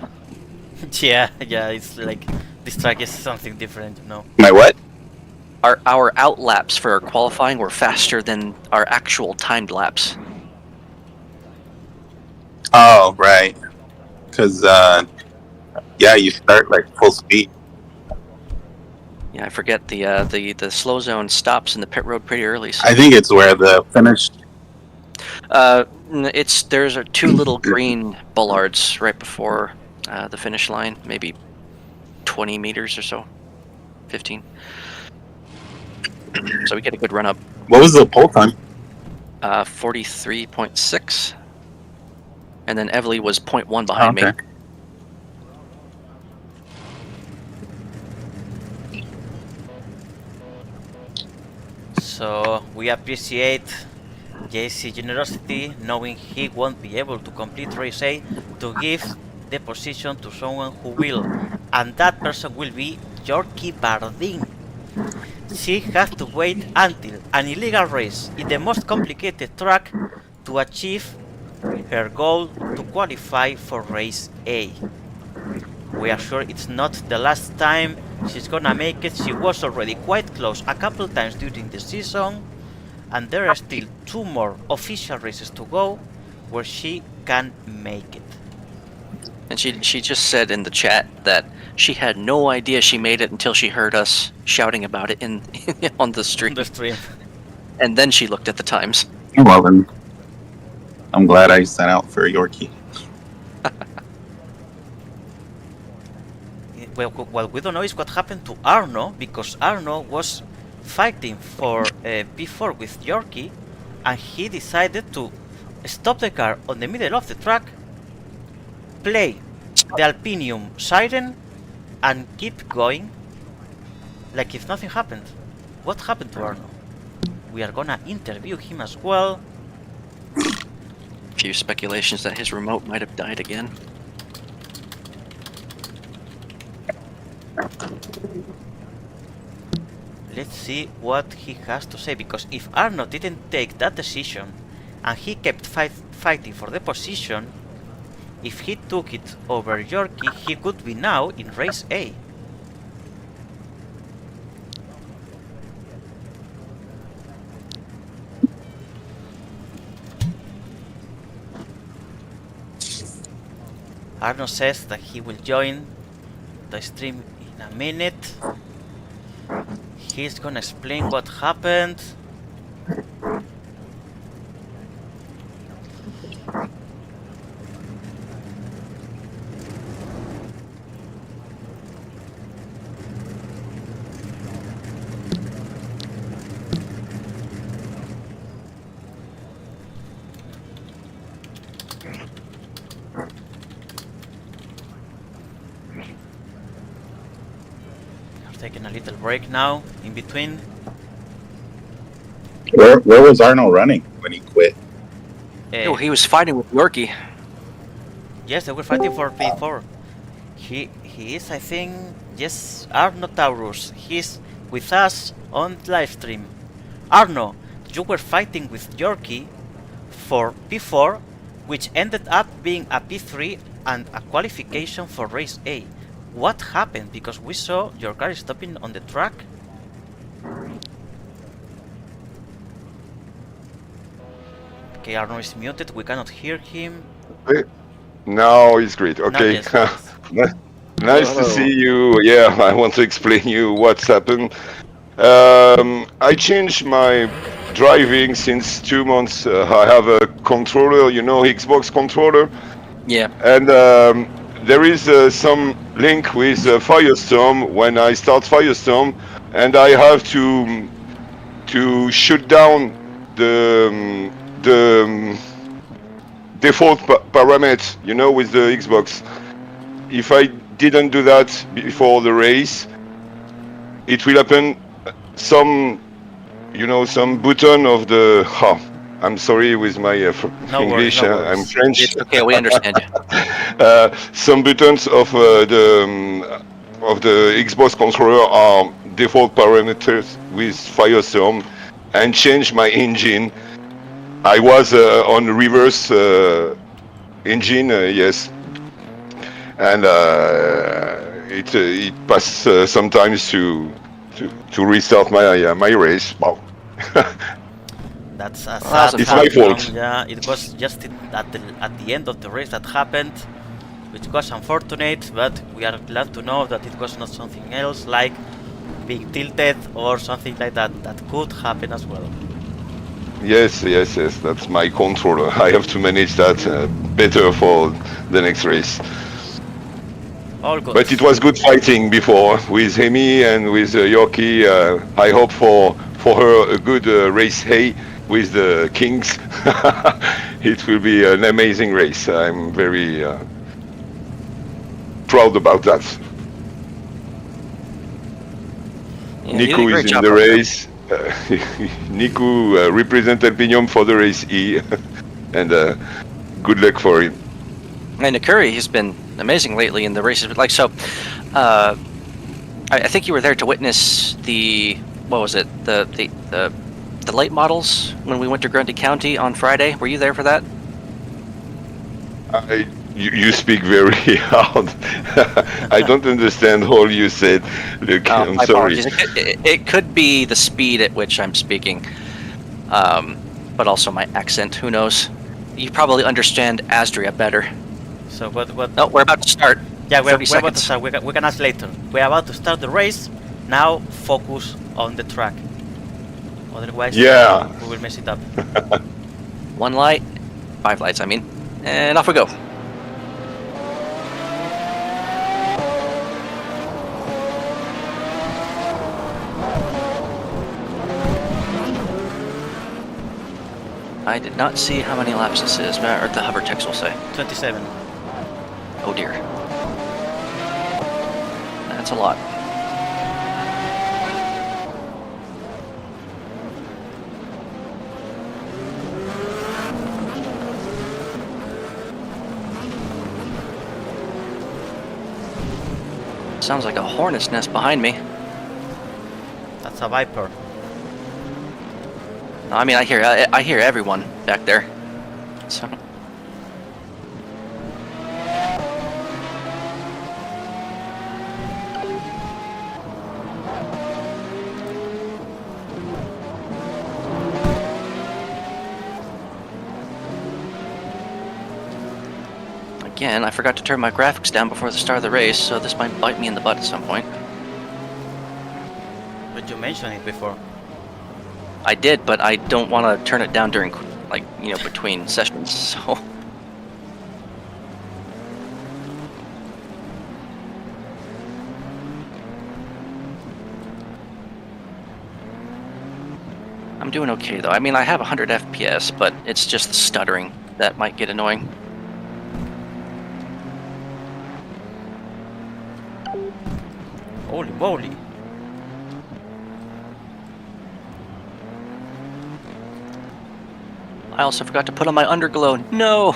Yeah, it's like this track is something different, you know. My what? Our outlaps for our qualifying were faster than our actual timed laps. Oh, right. Because you start like full speed. Yeah, I forget the slow zone stops in the pit road pretty early. So. I think it's where the finish. There's two little green bollards right before the finish line, maybe 20 meters or so, 15. So we get a good run up. What was the pole time? 43.6, and then Evely was 0.1 behind me. So we appreciate JC generosity, knowing he won't be able to complete race A, to give the position to someone who will, and that person will be Yorkie Bardeen. She has to wait until an illegal race in the most complicated track to achieve her goal to qualify for race A. We are sure it's not the last time she's gonna make it. She was already quite close a couple times during the season, and there are still 2 more official races to go where she can make it. And she just said in the chat that she had no idea she made it until she heard us shouting about it on the stream. And then she looked at the times. Well then, I'm glad I sent out for Yorkie. Well, what we don't know is what happened to Arno, because Arno was fighting for P4 with Yorkie, and he decided to stop the car on the middle of the track, play the Alpinium siren, and keep going like if nothing happened. What happened to Arno? We are gonna interview him as well. A few speculations that his remote might have died again. Let's see what he has to say, because if Arno didn't take that decision and he kept fighting for the position, if he took it over Yorkie, he could be now in race A. Arno says that he will join the stream in a minute. He's gonna explain what happened. Taking a little break now in between. Where was Arno running when he quit? Oh, he was fighting with Yorkie. Yes, they were fighting for P4. He is, I think, yes, Arno Taurus. He's with us on live stream. Arno, you were fighting with Yorkie for P4, which ended up being a P3 and a qualification for race A. What happened? Because we saw your car stopping on the track. Okay, Arno is muted. We cannot hear him. Now it's great. Okay. Yes, yes. Nice to Hello. see you. Yeah, I want to explain you what's happened. I changed my driving since 2 months. I have a controller, Xbox controller, Yeah. and there is some link with Firestorm when I start Firestorm, and I have to shoot down the default parameters, with the Xbox. If I didn't do that before the race, it will happen some button of the. Oh, I'm sorry with my No English. worries, no I'm worries. French. It's okay. We understand you. Some buttons of the Xbox controller are default parameters with Firestorm, and change my engine. I was on reverse engine, yes, and it passes sometimes to restart my race. Wow. That's a Well, sad it's my outcome. fault. Yeah, it was just at the end of the race that happened, which was unfortunate. But we are glad to know that it was not something else like being tilted or something like that. That could happen as well. Yes. That's my controller. I have to manage that better for the next race. All good. But it was good fighting before with Amy and with Yorkie. I hope for her a good race A with the Kings. It will be an amazing race. I'm very proud about that. Yeah, you did a Niku great is in job the up there. race. Niku represent Alpinium for the race E, and good luck for him. And Nakuri, he's been amazing lately in the races. Like so, I think you were there to witness the what was it the late models when we went to Grundy County on Friday. Were you there for that? You speak very hard. I don't understand all you said. Look, I'm My sorry. apologies. It could be the speed at which I'm speaking, but also my accent. Who knows? You probably understand Asdria better. So what? No, we're about to start. Yeah, we're 30 about to seconds. start. We can ask later. We're about to start the race. Now focus on the track. Otherwise, Yeah. we will mess it up. 1 light, 5 lights. I mean, and off we go. I did not see how many laps this is, or the hover text will say. 27. Oh dear. That's a lot. Sounds like a hornet's nest behind me. That's a Viper. I mean, I hear everyone back there. So. Again, I forgot to turn my graphics down before the start of the race, so this might bite me in the butt at some point. But you mentioned it before. I did, but I don't want to turn it down during, like, between sessions, so... I'm doing okay, though. I mean, I have 100 FPS, but it's just the stuttering that might get annoying. Holy moly. I also forgot to put on my underglow. No!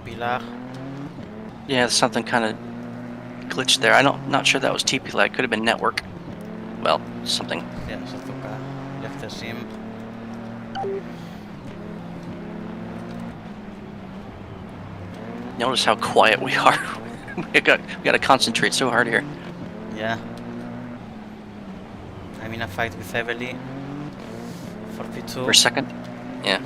TP lag. Yeah, something kind of glitched there. Not sure that was TP lag. Could have been network. Well, something. Yeah, Suzuka left the sim. Notice how quiet we are. we got to concentrate so hard here. Yeah. I'm in a fight with Evely for P2. For a second. Yeah.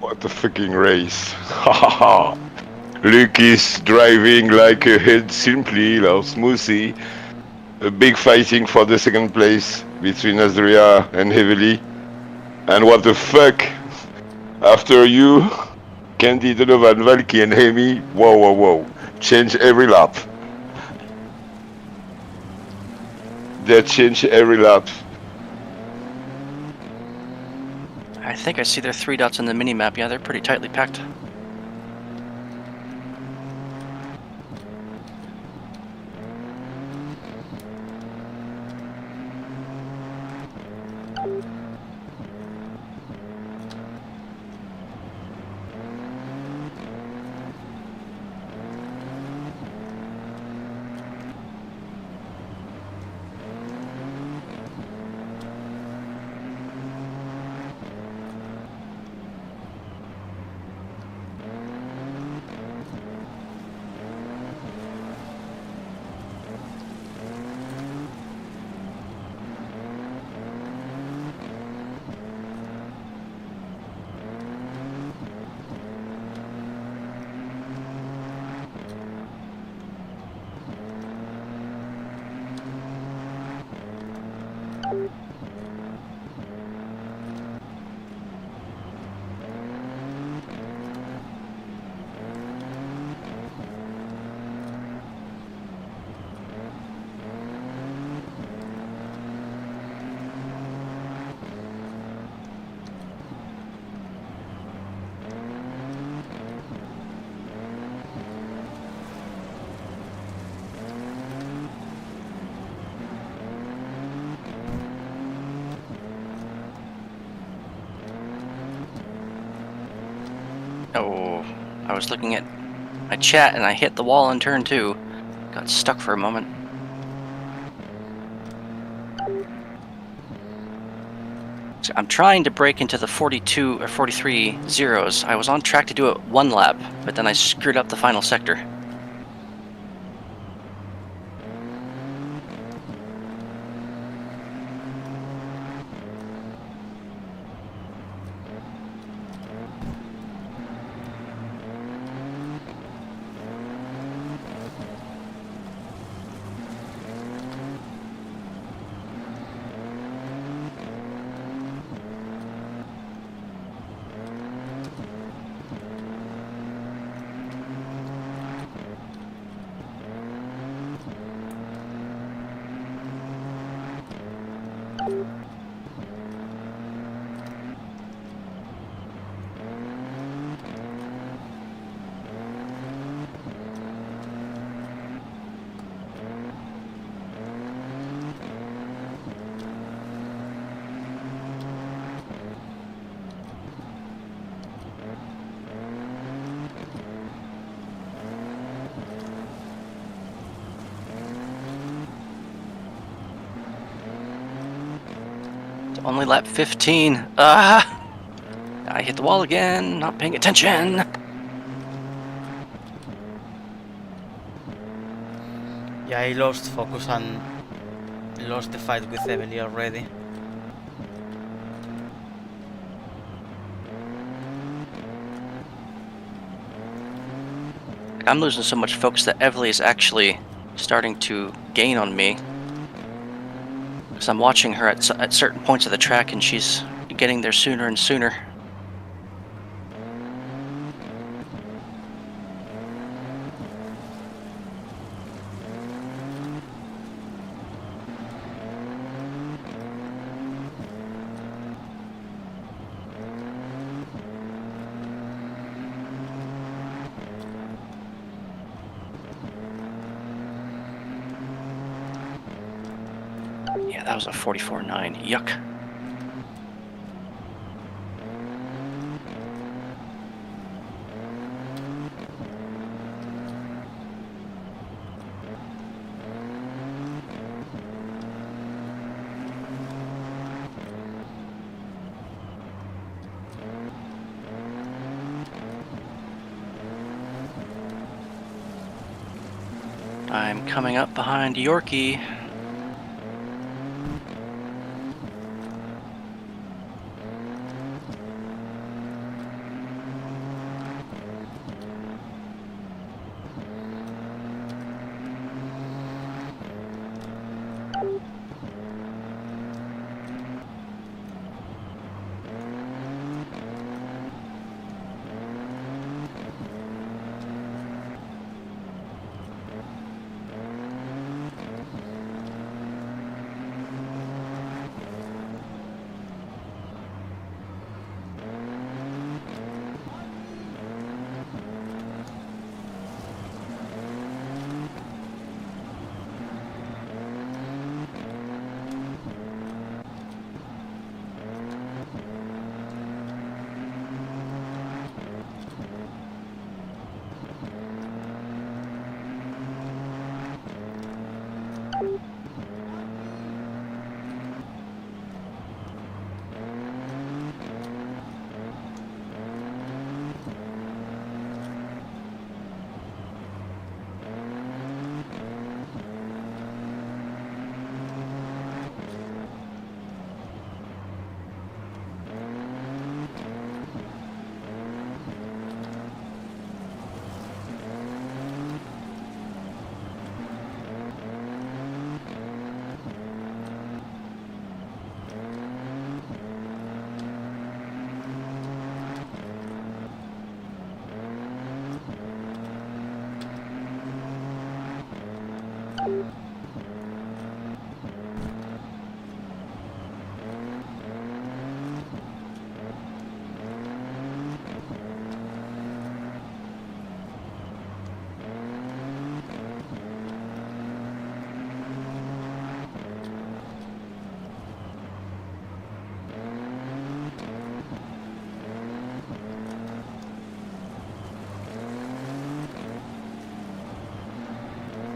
What a freaking race. Luke is driving like a head simply or smoothie. A big fighting for the second place between Azria and Heavily. And what the fuck? After you, Candy, Donovan, Valky and Hemi, whoa. Change every lap. They change every lap. I think I see their 3 dots on the mini map. Yeah, they're pretty tightly packed. Oh, I was looking at my chat and I hit the wall in turn 2. Got stuck for a moment. So I'm trying to break into the 42 or 43 zeros. I was on track to do it 1 lap, but then I screwed up the final sector. only lap 15. Ah! I hit the wall again, not paying attention. Yeah, I lost focus and lost the fight with Emily already. I'm losing so much focus that Evely is actually starting to gain on me. Because I'm watching her at certain points of the track and she's getting there sooner and sooner. Yeah, that was a 44.9. Yuck. I'm coming up behind Yorkie.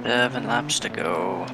Seven laps to go.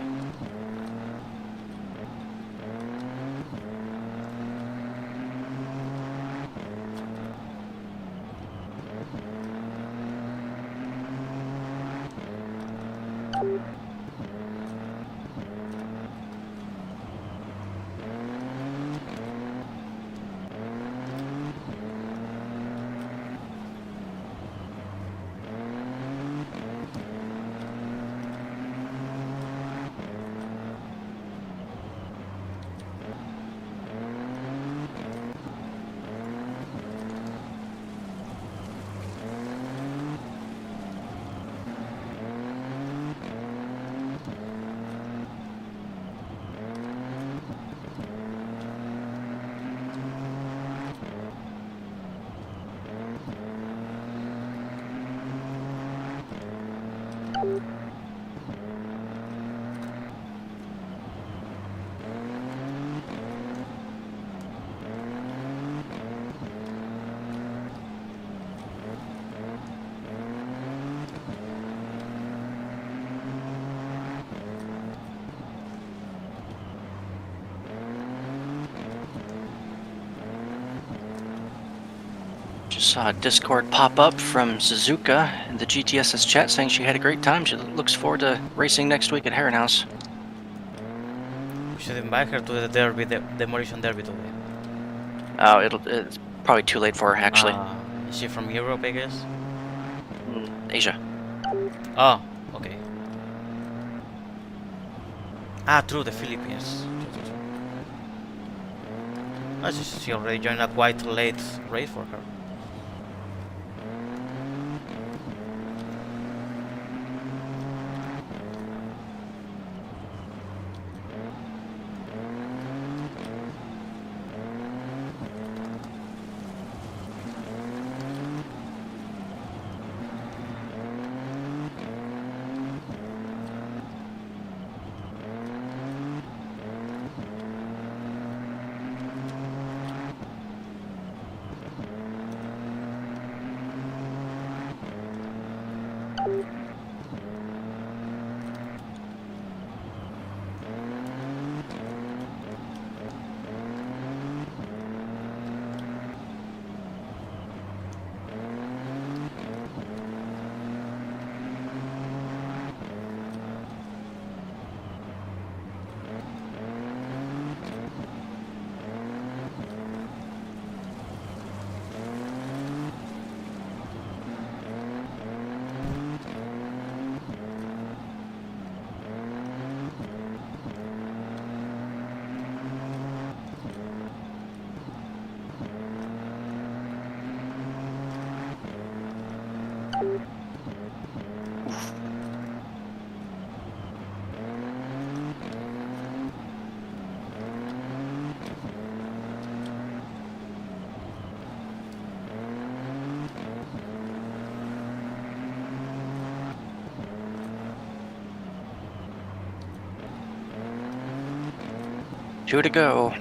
Saw a Discord pop up from Suzuka in the GTSS chat saying she had a great time. She looks forward to racing next week at Herrenhaus. We should invite her to the derby, the demolition derby today. Oh, it's probably too late for her, actually. Is she from Europe, I guess? Asia. Oh, okay. True, the Philippines. True. She already joined a quite late race for her. Two to go.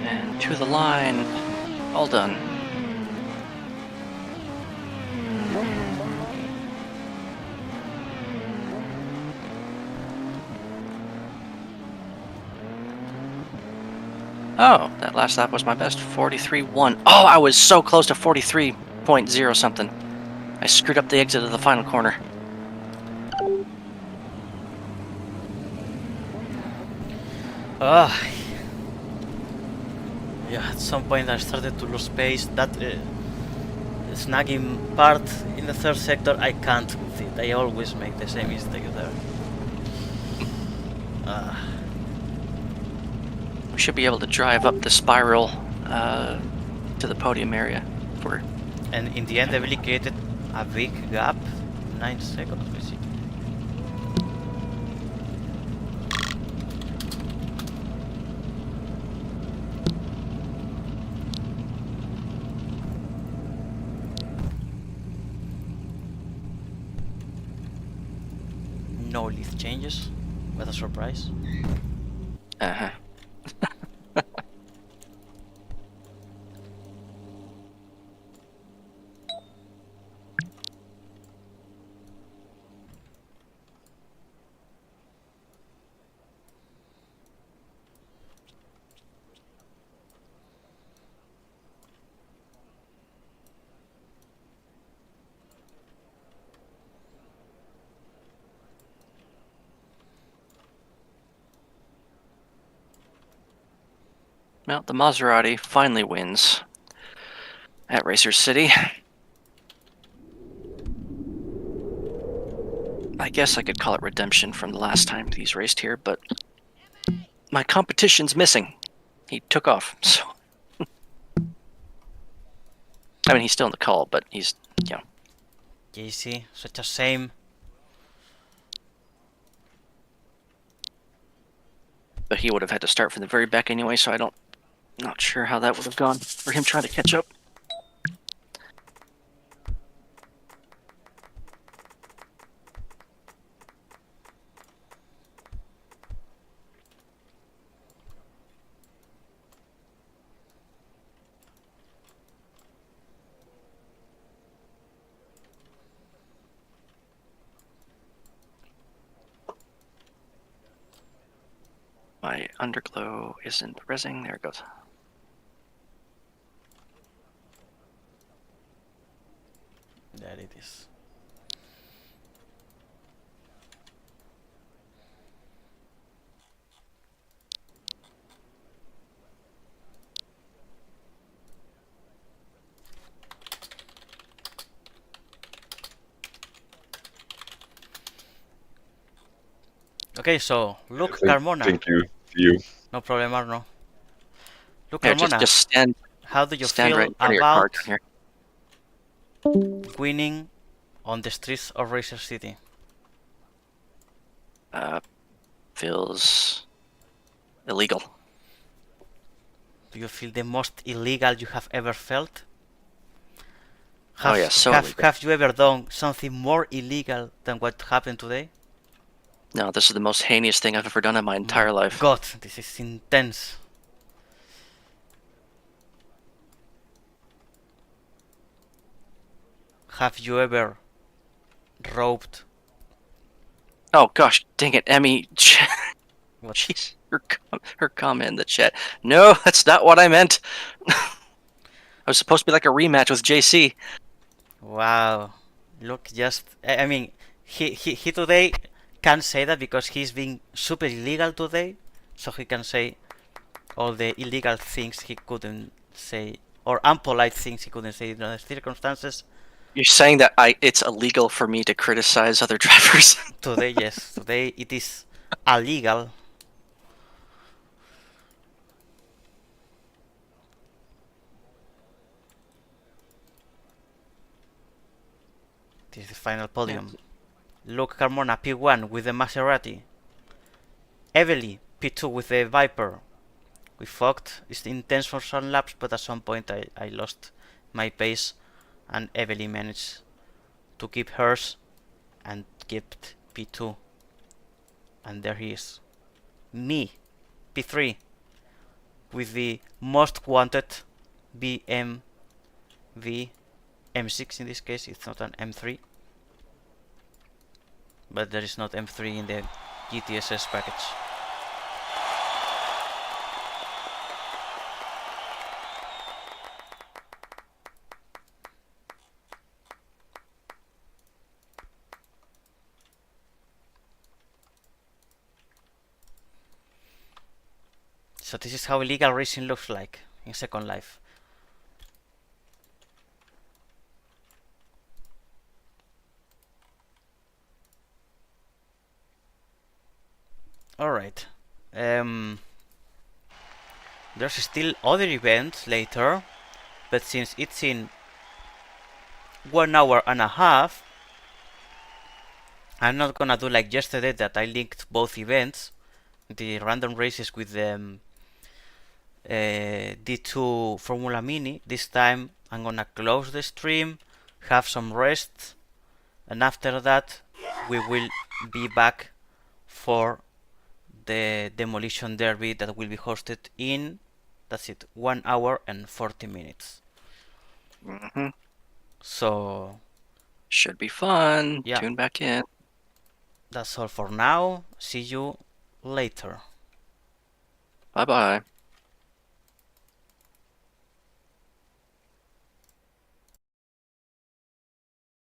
And to the line. All done. Oh, that last lap was my best. 43.1. Oh, I was so close to 43.0 something. I screwed up the exit of the final corner. Yeah, at some point I started to lose pace. That snagging part in the third sector, I can't with it. I always make the same mistake there. We should be able to drive up the spiral to the podium area. And in the end, I really created a big gap. 9 seconds, basically. No leaf changes. What a surprise. Uh-huh. Well, the Maserati finally wins at Racer City. I guess I could call it redemption from the last time he's raced here, but my competition's missing. He took off, so... I mean, he's still in the call, but he's, you know... JC, such a shame. But he would have had to start from the very back anyway, so not sure how that would have gone for him trying to catch up. My underglow isn't rezzing. There it goes. There it is. Okay, so look, Carmona. Thank you. You. No problem, Arno. Look, Yeah, Carmona. just stand. How do you Stand feel right in front of your car about down here. winning on the streets of Racer City? Feels illegal. Do you feel the most illegal you have ever felt? Oh yeah, so illegal. Have you ever done something more illegal than what happened today? No, this is the most heinous thing I've ever done in my entire life. God, this is intense. Have you ever roped? Oh gosh, dang it, Emmy. What? Jeez, her comment in the chat. No, that's not what I meant. I was supposed to be like a rematch with JC. Wow. Look, just I mean, he today can't say that because he's being super illegal today, so he can say all the illegal things he couldn't say, or unpolite things he couldn't say in other circumstances. You're saying that it's illegal for me to criticize other drivers? Today, yes. Today it is illegal. This is the final podium. Luke Carmona P1 with the Maserati. Evely P2 with the Viper. We fought. It's intense for some laps, but at some point I lost my pace, and Evely managed to keep hers and kept P2. And there he is. Me, P3, with the most wanted BMW M6 in this case. It's not an M3. But there is not M3 in the GTSS package. So this is how illegal racing looks like in Second Life. Alright. There's still other events later, but since it's in 1 hour and a half, I'm not gonna do like yesterday that I linked both events, the random races with the D2 Formula Mini. This time I'm gonna close the stream, have some rest, and after that we will be back for the Demolition Derby that will be hosted in, that's it, 1 hour and 40 minutes. So should be fun. Yeah. Tune back in. That's all for now. See you later. Bye bye.